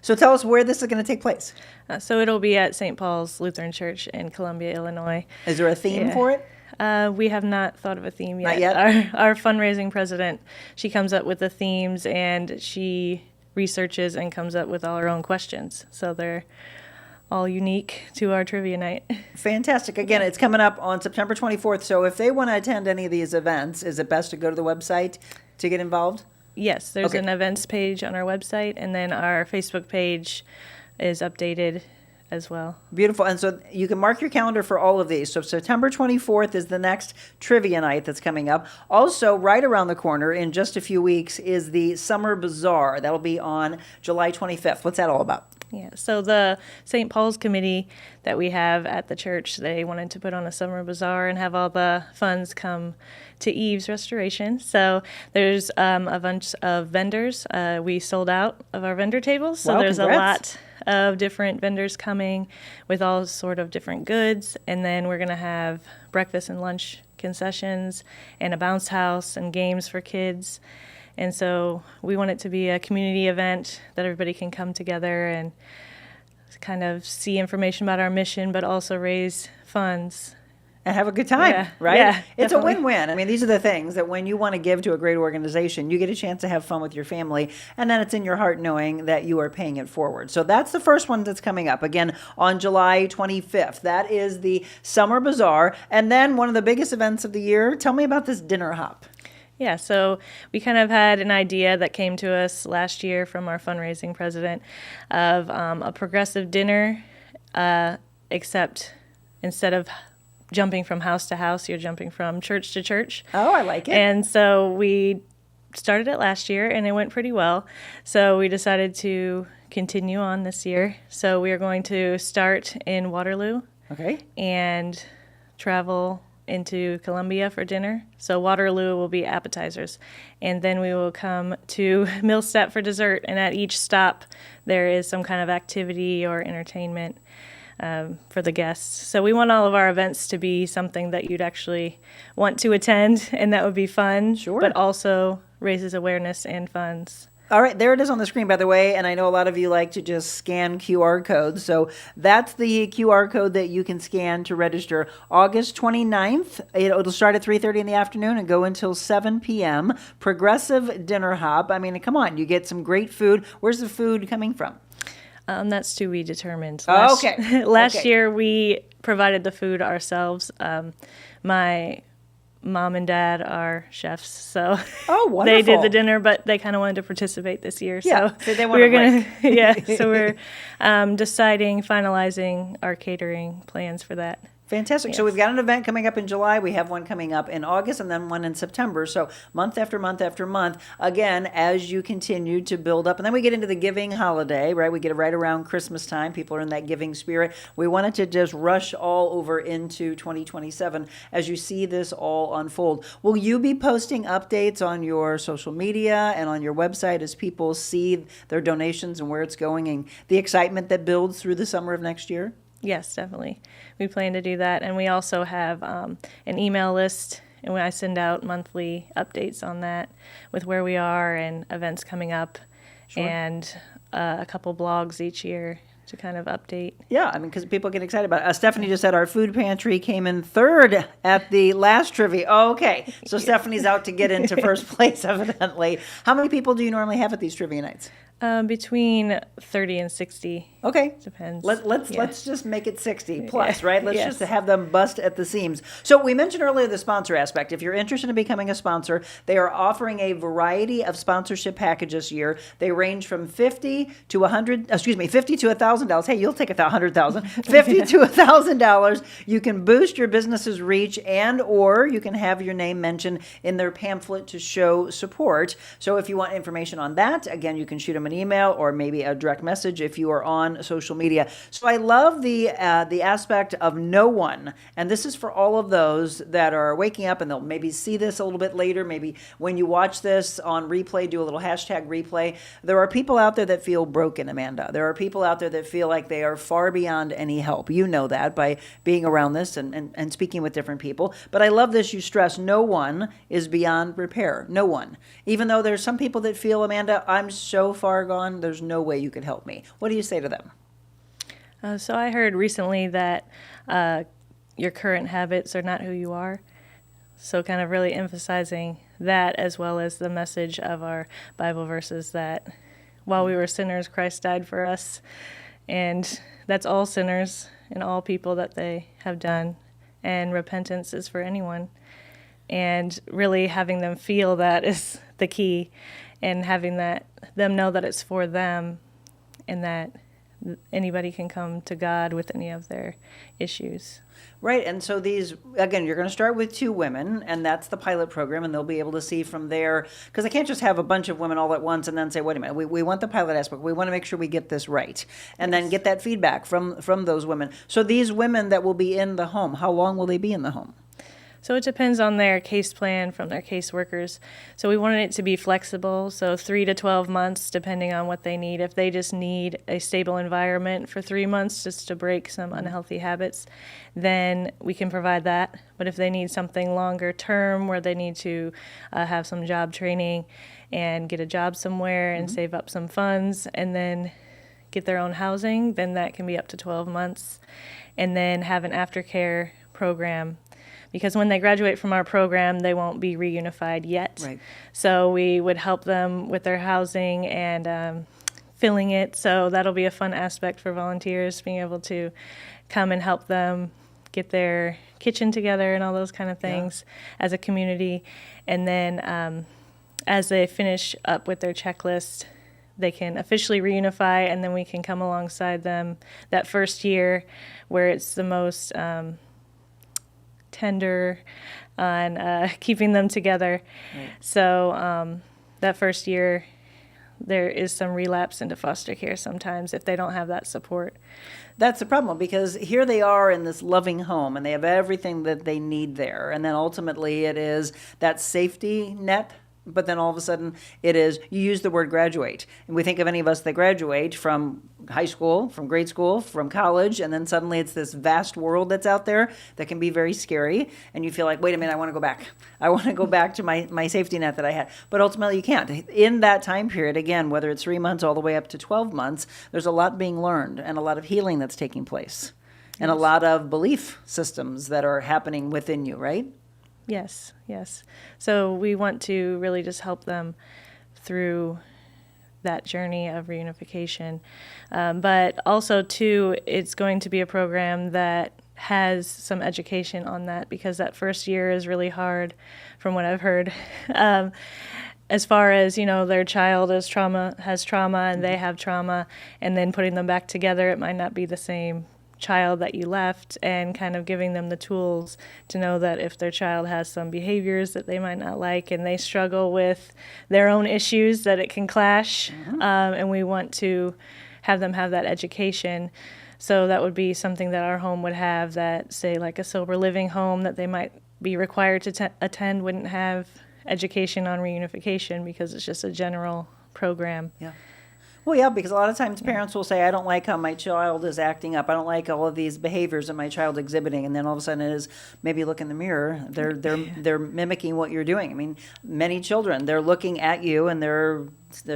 So tell us where this is going to take place. So it'll be at St. Paul's Lutheran Church in Columbia, Illinois. Is there a theme for it? We have not thought of a theme yet. Not yet? Our fundraising president, she comes up with the themes and she researches and comes up with all her own questions. So they're all unique to our trivia night. Fantastic. Again, it's coming up on September 24th. So if they want to attend any of these events, is it best to go to the website to get involved? Yes, there's Okay. an events page on our website, and then our Facebook page is updated as well. Beautiful. And so you can mark your calendar for all of these. So September 24th is the next trivia night that's coming up. Also, right around the corner in just a few weeks is the Summer Bazaar. That'll be on July 25th. What's that all about? Yeah, so the St. Paul's committee that we have at the church, they wanted to put on a summer bazaar and have all the funds come to Eve's restoration. So there's a bunch of vendors. We sold out of our vendor tables, so Wow, there's congrats. a lot of different vendors coming with all sort of different goods. And then we're going to have breakfast and lunch concessions and a bounce house and games for kids. And so we want it to be a community event that everybody can come together and kind of see information about our mission, but also raise funds. And have a good time, Yeah, right? yeah, It's definitely. a win-win. I mean, these are the things that when you want to give to a great organization, you get a chance to have fun with your family, and then it's in your heart knowing that you are paying it forward. So that's the first one that's coming up, again, on July 25th. That is the Summer Bazaar. And then one of the biggest events of the year, tell me about this dinner hop. Yeah, so we kind of had an idea that came to us last year from our fundraising president of a progressive dinner, except instead of jumping from house to house, you're jumping from church to church. Oh, I like it. And so we started it last year and it went pretty well. So we decided to continue on this year. So we are going to start in Waterloo Okay. and travel into Columbia for dinner. So Waterloo will be appetizers. And then we will come to Millstep for dessert. And at each stop, there is some kind of activity or entertainment for the guests. So we want all of our events to be something that you'd actually want to attend and that would be fun, Sure. but also raises awareness and funds. All right, there it is on the screen, by the way, and I know a lot of you like to just scan QR codes. So that's the QR code that you can scan to register. August 29th, it'll start at 3:30 in the afternoon and go until 7 p.m. Progressive dinner hop. I mean, come on, you get some great food. Where's the food coming from? That's to be determined. Oh, okay. Last Okay. year, we provided the food ourselves. My mom and dad are chefs, so Oh, they did wonderful. the dinner, but they kind of wanted to participate this year. Yeah, so they want we're a break. yeah, so we're finalizing our catering plans for that. Fantastic. So we've got an event coming up in July. We have one coming up in August and then one in September. So month after month after month, again, as you continue to build up. And then we get into the giving holiday, right? We get it right around Christmas time. People are in that giving spirit. We wanted to just rush all over into 2027 as you see this all unfold. Will you be posting updates on your social media and on your website as people see their donations and where it's going and the excitement that builds through the summer of next year? Yes, definitely. We plan to do that. And we also have an email list, and I send out monthly updates on that with where we are and events coming up, and a couple blogs each year to kind of update. Yeah, I mean, because people get excited about it. Stephanie just said our food pantry came in third at the last trivia. Oh, okay, so Stephanie's out to get into first place, evidently. How many people do you normally have at these trivia nights? Between 30 and 60. Okay. Depends. Let's just make it 60 plus, Yeah. right? Let's Yes. just have them bust at the seams. So we mentioned earlier the sponsor aspect. If you're interested in becoming a sponsor, they are offering a variety of sponsorship packages this year. They range from $50 to $1,000. Hey, you'll take $100,000. $50 to $1,000. You can boost your business's reach or you can have your name mentioned in their pamphlet to show support. So if you want information on that, again, you can shoot them an email or maybe a direct message if you are on social media. So I love the aspect of no one, and this is for all of those that are waking up and they'll maybe see this a little bit later. Maybe when you watch this on replay, do a little hashtag replay. There are people out there that feel broken, Amanda. There are people out there that feel like they are far beyond any help. You know that by being around this and speaking with different people. But I love this. You stress no one is beyond repair. No one. Even though there's some people that feel, Amanda, I'm so far gone, there's no way you could help me. What do you say to them? So I heard recently that your current habits are not who you are. So kind of really emphasizing that, as well as the message of our Bible verses that while we were sinners, Christ died for us. And that's all sinners and all people that they have done. And repentance is for anyone. And really having them feel that is the key, and having them know that it's for them, and that anybody can come to God with any of their issues. Right, and so these, again, you're going to start with 2 women, and that's the pilot program, and they'll be able to see from there, because I can't just have a bunch of women all at once and then say, wait a minute, we want the pilot aspect, we want to make sure we get this right, and then get that feedback from those women. So these women that will be in the home, how long will they be in the home? So it depends on their case plan from their caseworkers. So we wanted it to be flexible, so 3 to 12 months, depending on what they need. If they just need a stable environment for 3 months just to break some unhealthy habits, then we can provide that. But if they need something longer term, where they need to have some job training and get a job somewhere and save up some funds and then get their own housing, then that can be up to 12 months. And then have an aftercare program, because when they graduate from our program, they won't be reunified yet. Right. So we would help them with their housing and filling it. So that'll be a fun aspect for volunteers, being able to come and help them get their kitchen together and all those kind of things as a community. And then as they finish up with their checklist, they can officially reunify, and then we can come alongside them that first year, where it's the most tender on keeping them together. Right. So that first year, there is some relapse into foster care sometimes if they don't have that support. That's the problem, because here they are in this loving home, and they have everything that they need there. And then ultimately it is that safety net. But then all of a sudden it is, you use the word graduate. And we think of any of us that graduate from high school, from grade school, from college, and then suddenly it's this vast world that's out there that can be very scary. And you feel like, wait a minute, I want to go back. I want to go back to my safety net that I had. But ultimately you can't. In that time period, again, whether it's 3 months all the way up to 12 months, there's a lot being learned and a lot of healing that's taking place. And a lot of belief systems that are happening within you, right? Yes, yes. So we want to really just help them through that journey of reunification. But also, too, it's going to be a program that has some education on that, because that first year is really hard, from what I've heard. As far as, their child has trauma and they have trauma, and then putting them back together, it might not be the same child that you left, and kind of giving them the tools to know that if their child has some behaviors that they might not like and they struggle with their own issues, that it can clash. And we want to have them have that education. So that would be something that our home would have, that, say, like a sober living home that they might be required to attend wouldn't have education on reunification, because it's just a general program. Yeah. Well, yeah, because a lot of times parents will say, I don't like how my child is acting up. I don't like all of these behaviors that my child's exhibiting. And then all of a sudden it is, maybe look in the mirror. They're mimicking what you're doing. I mean, many children, they're looking at you and they're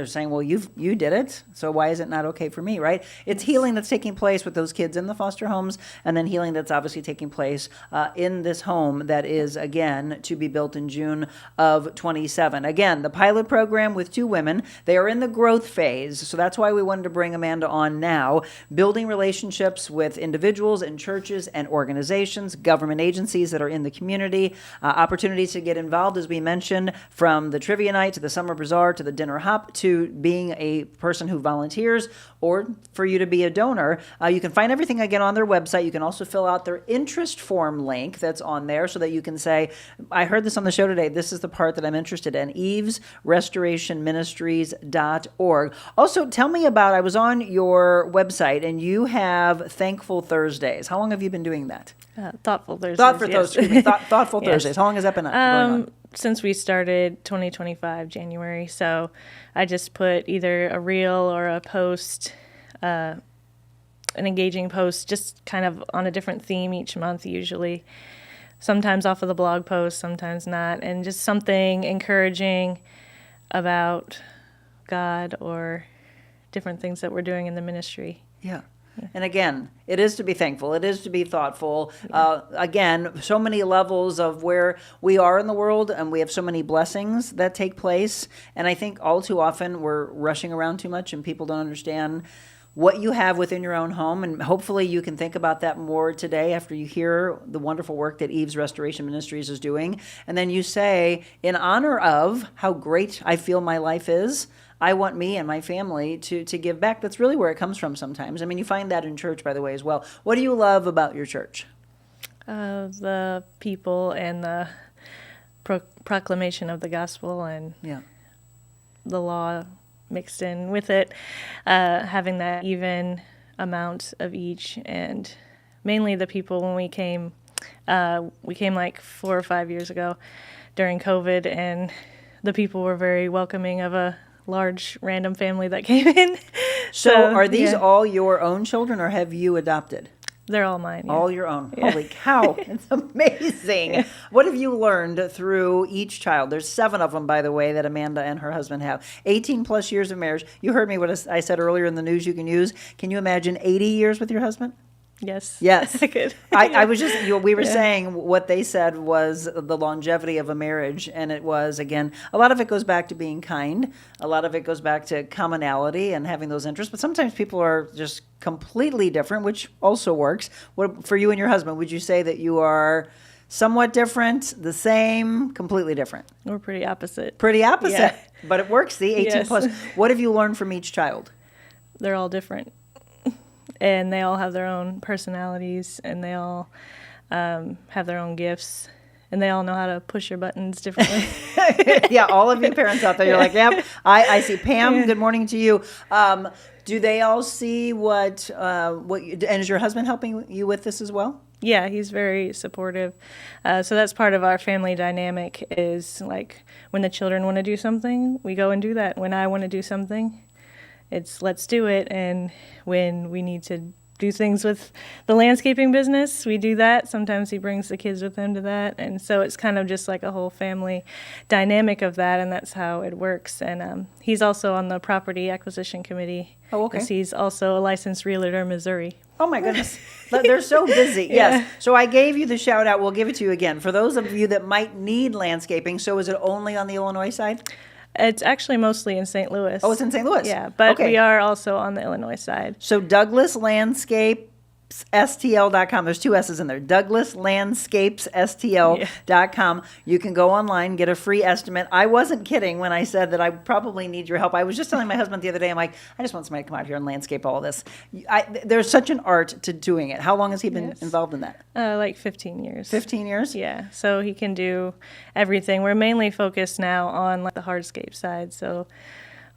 saying, well, you did it, so why is it not okay for me, right? It's healing that's taking place with those kids in the foster homes, and then healing that's obviously taking place in this home that is, again, to be built in June of 27. Again, the pilot program with 2 women. They are in the growth phase, so that's why we wanted to bring Amanda on now. Building relationships with individuals and churches and organizations, government agencies that are in the community, opportunities to get involved, as we mentioned, from the trivia night to the summer bazaar to the dinner hop, to being a person who volunteers, or for you to be a donor. You can find everything again on their website. You can also fill out their interest form link that's on there, so that you can say, I heard this on the show today, this is the part that I'm interested in, evesrestorationministries.org. Also, tell me about, I was on your website, and you have Thankful Thursdays. How long have you been doing that? Thoughtful Thursdays. Thoughtful Yes. Thursdays. How long has that been going on? Since we started 2025, January. So I just put either a reel or a post, an engaging post, just kind of on a different theme each month usually. Sometimes off of the blog post, sometimes not. And just something encouraging about God or different things that we're doing in the ministry. Yeah. And again, it is to be thankful. It is to be thoughtful. Again, so many levels of where we are in the world, and we have so many blessings that take place. And I think all too often we're rushing around too much, and people don't understand what you have within your own home. And hopefully you can think about that more today after you hear the wonderful work that Eve's Restoration Ministries is doing. And then you say, in honor of how great I feel my life is, I want me and my family to give back. That's really where it comes from sometimes. I mean, you find that in church, by the way, as well. What do you love about your church? The people and the proclamation of the gospel and the law mixed in with it, having that even amount of each. And mainly the people, when we came like 4 or 5 years ago during COVID, and the people were very welcoming of a large random family that came in. So are these all your own children, or have you adopted? They're all mine. Yeah. All your own. Holy cow. It's amazing. What have you learned through each child? There's 7 of them, by the way, that Amanda and her husband have. 18 plus years of marriage. You heard me what I said earlier in the news you can use. Can you imagine 80 years with your husband? Yes. Yes. I could. I was just, we were saying what they said was the longevity of a marriage. And it was, again, a lot of it goes back to being kind. A lot of it goes back to commonality and having those interests. But sometimes people are just completely different, which also works. What, for you and your husband, would you say that you are somewhat different, the same, completely different? We're pretty opposite. Pretty opposite. Yeah. But it works, see, 18 Yes. plus. What have you learned from each child? They're all different. And they all have their own personalities, and they all have their own gifts, and they all know how to push your buttons differently. Yeah, all of you parents out there, you're like, yep, I see. Pam, good morning to you. Do they all see what you, and is your husband helping you with this as well? Yeah, he's very supportive. So that's part of our family dynamic is like when the children want to do something, we go and do that. When I want to do something, it's let's do it. And when we need to do things with the landscaping business, we do that. Sometimes he brings the kids with him to that. And so it's kind of just like a whole family dynamic of that, and that's how it works. And he's also on the property acquisition committee. Oh, okay. 'Cause he's also a licensed realtor in Missouri. Oh my goodness. They're so busy. Yes. So I gave you the shout out. We'll give it to you again. For those of you that might need landscaping, so is it only on the Illinois side? It's actually mostly in St. Louis. Oh, it's in St. Louis. Yeah, but okay. we are also on the Illinois side. So Douglas Landscape STL.com. There's 2 S's in there. Douglas Landscapes STL.com. You can go online, get a free estimate. I wasn't kidding when I said that I probably need your help. I was just telling my husband the other day, I'm like, I just want somebody to come out here and landscape all of this. There's such an art to doing it. How long has he been involved in that? Like 15 years. 15 years? Yeah, so he can do everything. We're mainly focused now on like the hardscape side, so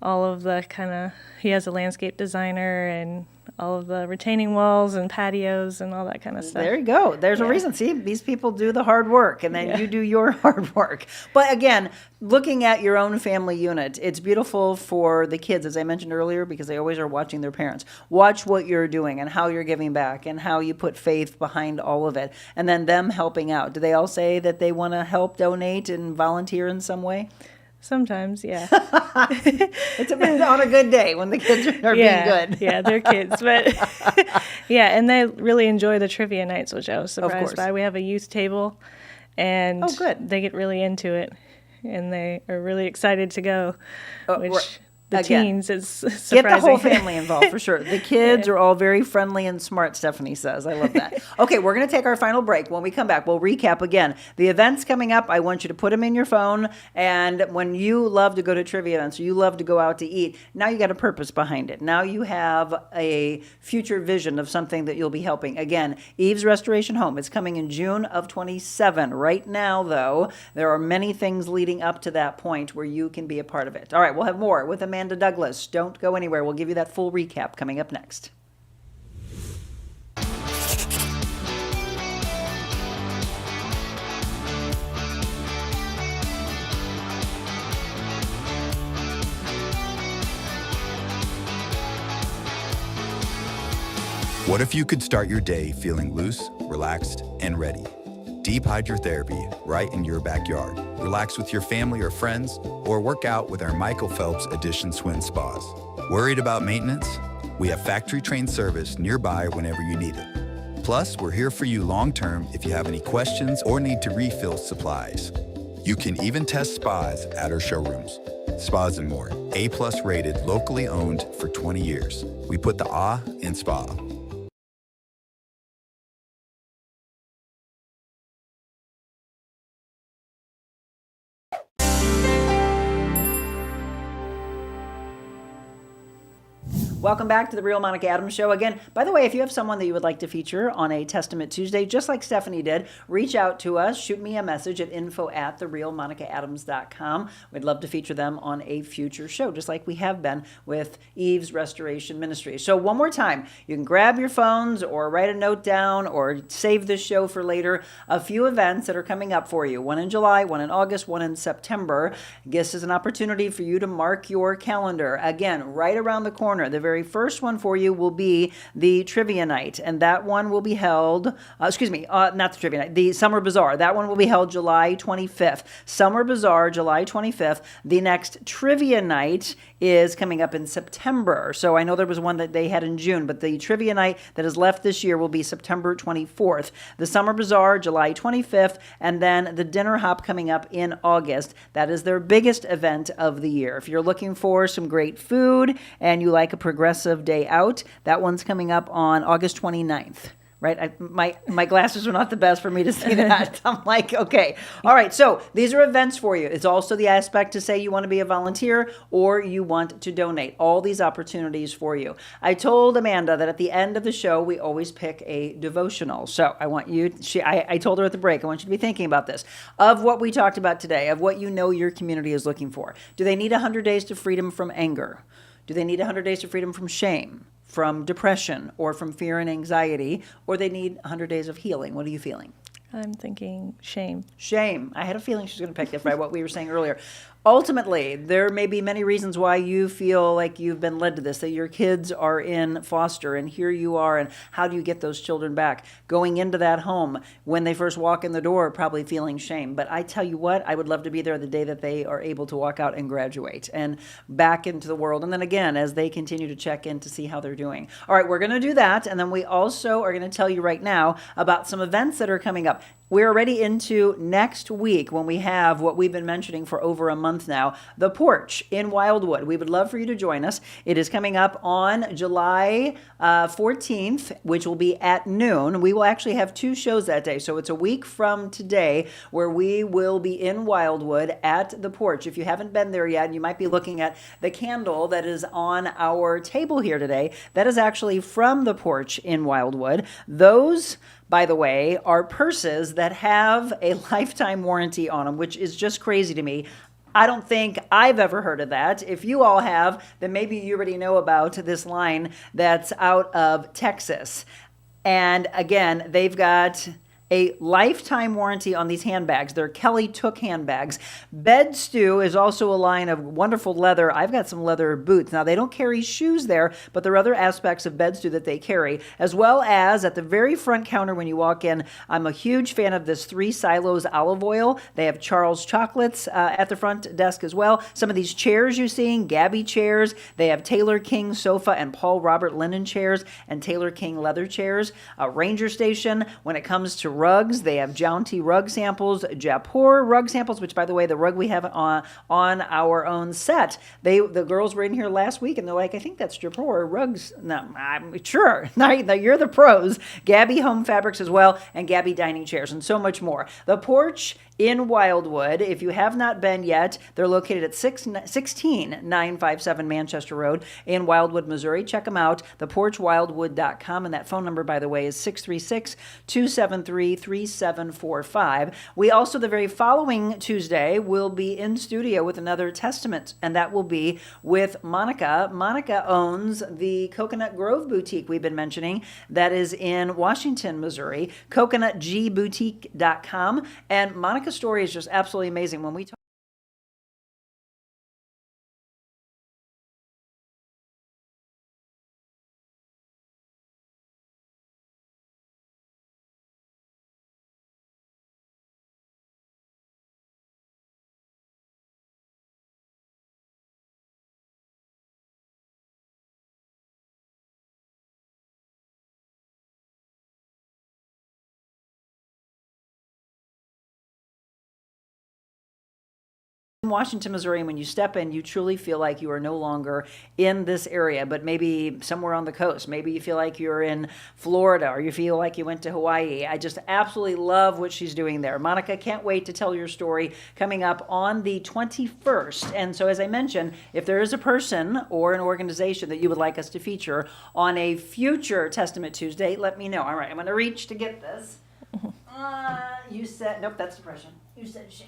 all of the he has a landscape designer and all of the retaining walls and patios and all that kind of stuff. There you go. There's a reason. See, these people do the hard work, and then you do your hard work. But again, looking at your own family unit, it's beautiful for the kids, as I mentioned earlier, because they always are watching their parents. Watch what you're doing and how you're giving back and how you put faith behind all of it, and then them helping out. Do they all say that they want to help, donate, and volunteer in some way? Sometimes, yeah. It's on a good day when the kids are being good. Yeah, they're kids. But yeah, and they really enjoy the trivia nights, which I was course. surprised by. We have a youth table, and good. They get really into it, and they are really excited to go, which the again, teens is surprising. Get the whole family involved, for sure. The kids are all very friendly and smart, Stephanie says. I love that. Okay, we're going to take our final break. When we come back, we'll recap again. The events coming up, I want you to put them in your phone. And when you love to go to trivia events, or you love to go out to eat, now you got a purpose behind it. Now you have a future vision of something that you'll be helping. Again, Eve's Restoration Home. It's coming in June of 27. Right now, though, there are many things leading up to that point where you can be a part of it. All right, we'll have more with Amanda Douglas. Don't go anywhere. We'll give you that full recap coming up next. What if you could start your day feeling loose, relaxed, and ready? Deep hydrotherapy right in your backyard. Relax with your family or friends, or work out with our Michael Phelps Edition Swim Spas. Worried about maintenance? We have factory-trained service nearby whenever you need it. Plus, we're here for you long-term if you have any questions or need to refill supplies. You can even test spas at our showrooms. Spas and More, A+ rated, locally owned for 20 years. We put the ah in spa. Welcome back to the Real Monica Adams Show. Again, by the way, if you have someone that you would like to feature on a Testament Tuesday, just like Stephanie did, reach out to us. Shoot me a message at info@therealmonicaadams.com. We'd love to feature them on a future show, just like we have been with Eve's Restoration Ministries. So one more time, you can grab your phones or write a note down or save this show for later. A few events that are coming up for you. One in July, one in August, one in September. This is an opportunity for you to mark your calendar. Again, right around the corner, the very first one for you will be the Trivia Night, and that one will be held, not the Trivia Night, the Summer Bazaar. That one will be held July 25th. Summer Bazaar, July 25th. The next Trivia Night is coming up in September. So I know there was one that they had in June, but the Trivia Night that is left this year will be September 24th. The Summer Bazaar, July 25th, and then the Dinner Hop coming up in August. That is their biggest event of the year. If you're looking for some great food and you like a progressive day out, that one's coming up on August 29th. Right? My glasses are not the best for me to see that. I'm like, okay. All right. So these are events for you. It's also the aspect to say you want to be a volunteer or you want to donate. All these opportunities for you. I told Amanda that at the end of the show, we always pick a devotional. So I want you, I told her at the break, I want you to be thinking about this. Of what we talked about today, of what you know your community is looking for. Do they need 100 days to freedom from anger? Do they need 100 days to freedom from shame, from depression, or from fear and anxiety, or they need 100 days of healing? What are you feeling? I'm thinking shame. Shame. I had a feeling she was going to pick it by what we were saying earlier. Ultimately, there may be many reasons why you feel like you've been led to this, that your kids are in foster, and here you are, and how do you get those children back? Going into that home, when they first walk in the door, probably feeling shame. But I tell you what, I would love to be there the day that they are able to walk out and graduate and back into the world. And then again, as they continue to check in to see how they're doing. All right, we're going to do that. And then we also are going to tell you right now about some events that are coming up. We're already into next week when we have what we've been mentioning for over a month now, The Porch in Wildwood. We would love for you to join us. It is coming up on July 14th, which will be at noon. We will actually have two shows that day. So it's a week from today where we will be in Wildwood at The Porch. If you haven't been there yet, you might be looking at the candle that is on our table here today. That is actually from The Porch in Wildwood. Those, by the way, are purses that have a lifetime warranty on them, which is just crazy to me. I don't think I've ever heard of that. If you all have, then maybe you already know about this line that's out of Texas. And again, they've got a lifetime warranty on these handbags. They're Kelly Took handbags. Bed Stew is also a line of wonderful leather. I've got some leather boots. Now, they don't carry shoes there, but there are other aspects of Bed Stew that they carry, as well as at the very front counter when you walk in, I'm a huge fan of this 3 Silos olive oil. They have Charles chocolates at the front desk as well. Some of these chairs you're seeing, Gabby chairs. They have Taylor King sofa and Paul Robert linen chairs and Taylor King leather chairs. Ranger Station, when it comes to rugs, they have Jaunty rug samples, Japur rug samples, which, by the way, the rug we have on our own set, the girls were in here last week and they're like, I think that's Japur rugs. No, I'm sure. Now you're the pros. Gabby home fabrics as well, and Gabby dining chairs, and so much more. The Porch in Wildwood, if you have not been yet, they're located at 16957 Manchester Road in Wildwood, Missouri. Check them out, theporchwildwood.com, and that phone number, by the way, is 636-273-3745. We also, the very following Tuesday, will be in studio with another testament, and that will be with Monica. Monica owns the Coconut Grove Boutique we've been mentioning that is in Washington, Missouri, coconutgboutique.com, and Monica's story is just absolutely amazing. When we talk Washington, Missouri, and when you step in, you truly feel like you are no longer in this area, but maybe somewhere on the coast. Maybe you feel like you're in Florida, or you feel like you went to Hawaii. I just absolutely love what she's doing there. Monica, can't wait to tell your story coming up on the 21st. And so, as I mentioned, if there is a person or an organization that you would like us to feature on a future Testament Tuesday, let me know. All right, I'm going to reach to get this. You said, nope, that's depression. You said shame.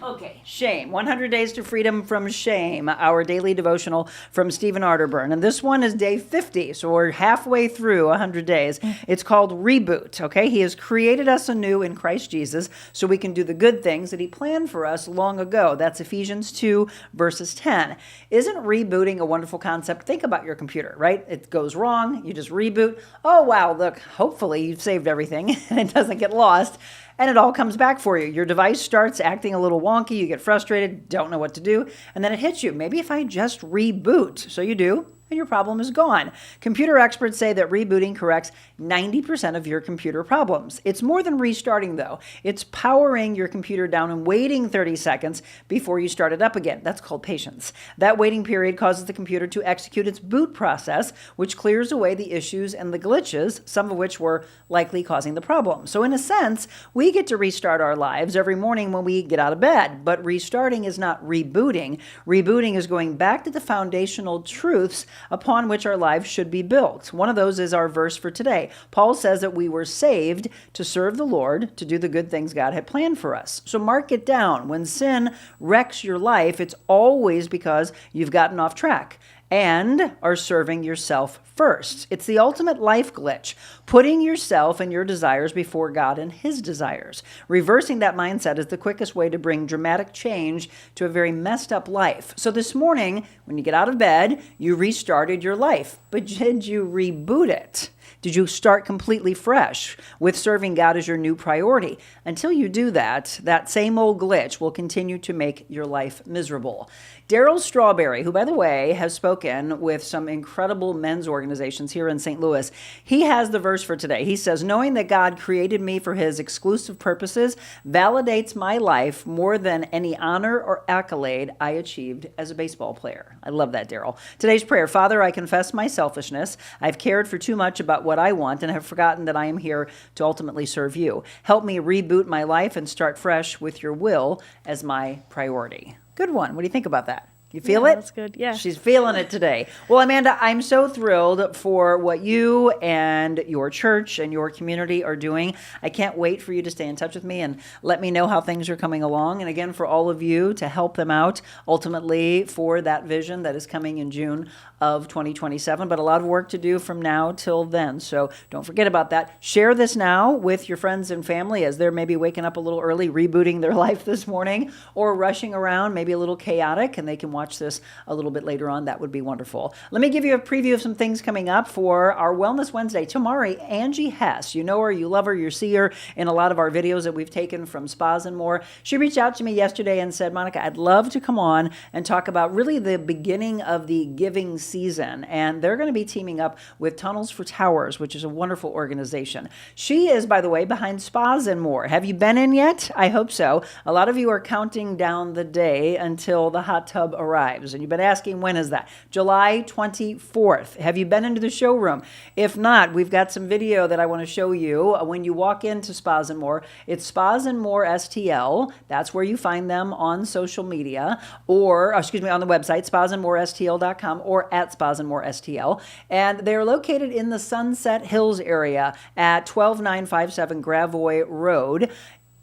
Okay, shame. 100 Days to Freedom from Shame, our daily devotional from Stephen Arterburn. And this one is day 50, so we're halfway through 100 days. It's called Reboot, okay? He has created us anew in Christ Jesus so we can do the good things that he planned for us long ago. That's Ephesians 2, verses 10. Isn't rebooting a wonderful concept? Think about your computer, right? It goes wrong, you just reboot. Oh, wow, look, hopefully you've saved everything and it doesn't get lost. And it all comes back for you. Your device starts acting a little wonky, you get frustrated, don't know what to do, and then it hits you. Maybe if I just reboot. So you do, and your problem is gone. Computer experts say that rebooting corrects 90% of your computer problems. It's more than restarting, though. It's powering your computer down and waiting 30 seconds before you start it up again. That's called patience. That waiting period causes the computer to execute its boot process, which clears away the issues and the glitches, some of which were likely causing the problem. So in a sense, we get to restart our lives every morning when we get out of bed, but restarting is not rebooting. Rebooting is going back to the foundational truths upon which our lives should be built. One of those is our verse for today. Paul says that we were saved to serve the Lord, to do the good things God had planned for us. So mark it down. When sin wrecks your life, it's always because you've gotten off track and are serving yourself first. It's the ultimate life glitch, putting yourself and your desires before God and his desires. Reversing that mindset is the quickest way to bring dramatic change to a very messed up life. So this morning, when you get out of bed, you restarted your life, but did you reboot it? Did you start completely fresh with serving God as your new priority? Until you do that, that same old glitch will continue to make your life miserable. Daryl Strawberry, who, by the way, has spoken with some incredible men's organizations here in St. Louis, he has the verse for today. He says, knowing that God created me for his exclusive purposes validates my life more than any honor or accolade I achieved as a baseball player. I love that, Daryl. Today's prayer: Father, I confess my selfishness. I've cared for too much about what I want and have forgotten that I am here to ultimately serve you. Help me reboot my life and start fresh with your will as my priority. Good one. What do you think about that? You feel it? That's good. Yeah. She's feeling it today. Well, Amanda, I'm so thrilled for what you and your church and your community are doing. I can't wait for you to stay in touch with me and let me know how things are coming along. And again, for all of you to help them out ultimately for that vision that is coming in June of 2027. But a lot of work to do from now till then. So don't forget about that. Share this now with your friends and family as they're maybe waking up a little early, rebooting their life this morning, or rushing around, maybe a little chaotic, and they can watch this a little bit later on. That would be wonderful. Let me give you a preview of some things coming up for our Wellness Wednesday. Tomorrow, Angie Hess, you know her, you love her, you see her in a lot of our videos that we've taken from spas and more. She reached out to me yesterday and said, Monica, I'd love to come on and talk about really the beginning of the giving season. And they're going to be teaming up with Tunnels for Towers, which is a wonderful organization. She is, by the way, behind Spas and More. Have you been in yet? I hope so. A lot of you are counting down the day until the hot tub arrives. And you've been asking, when is that? July 24th. Have you been into the showroom? If not, we've got some video that I want to show you. When you walk into Spas and More, it's Spas and More STL. That's where you find them on social media, or, on the website, spasandmorestl.com, or at Spas and More STL. And they're located in the Sunset Hills area at 12957 Gravois Road.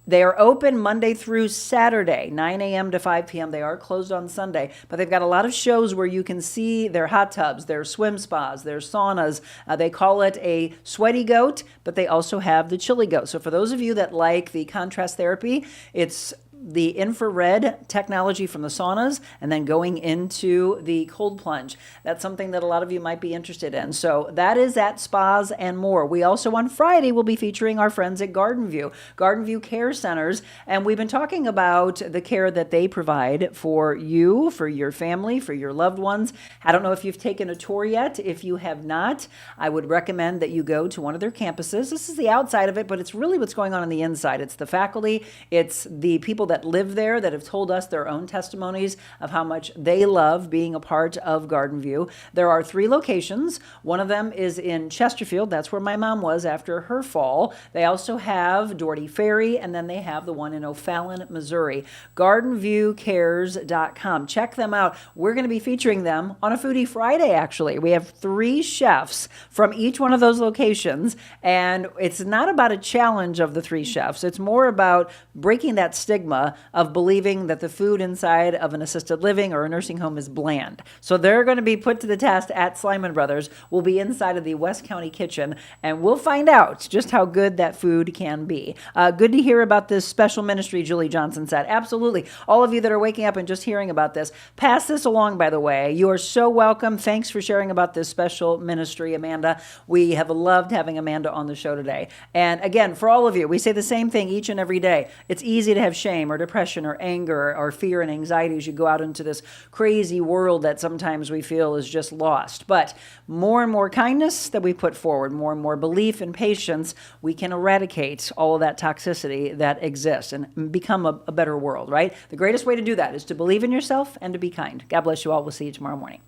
They are open Monday through Saturday, 9 a.m. to 5 p.m. They are closed on Sunday, but they've got a lot of shows where you can see their hot tubs, their swim spas, their saunas. They call it a sweaty goat, but they also have the chilly goat. So for those of you that like the contrast therapy, it's the infrared technology from the saunas and then going into the cold plunge. That's something that a lot of you might be interested in. So that is at Spas and More. We also on Friday will be featuring our friends at Garden View Care Centers, and we've been talking about the care that they provide for you, for your family, for your loved ones. I don't know if you've taken a tour yet. If you have not, I would recommend that you go to one of their campuses. This is the outside of it, but it's really what's going on the inside. It's the faculty, it's the people that live there that have told us their own testimonies of how much they love being a part of Garden View. There are 3 locations. One of them is in Chesterfield. That's where my mom was after her fall. They also have Doherty Ferry, and then they have the one in O'Fallon, Missouri. GardenViewCares.com. Check them out. We're going to be featuring them on a Foodie Friday, actually. We have 3 chefs from each one of those locations, and it's not about a challenge of the 3 chefs. It's more about breaking that stigma of believing that the food inside of an assisted living or a nursing home is bland. So they're going to be put to the test at Slyman Brothers. We'll be inside of the West County kitchen, and we'll find out just how good that food can be. Good to hear about this special ministry, Julie Johnson said. Absolutely. All of you that are waking up and just hearing about this, pass this along, by the way. You are so welcome. Thanks for sharing about this special ministry, Amanda. We have loved having Amanda on the show today. And again, for all of you, we say the same thing each and every day. It's easy to have shame or depression or anger or fear and anxiety as you go out into this crazy world that sometimes we feel is just lost. But more and more kindness that we put forward, more and more belief and patience, we can eradicate all of that toxicity that exists and become a better world, right? The greatest way to do that is to believe in yourself and to be kind. God bless you all. We'll see you tomorrow morning.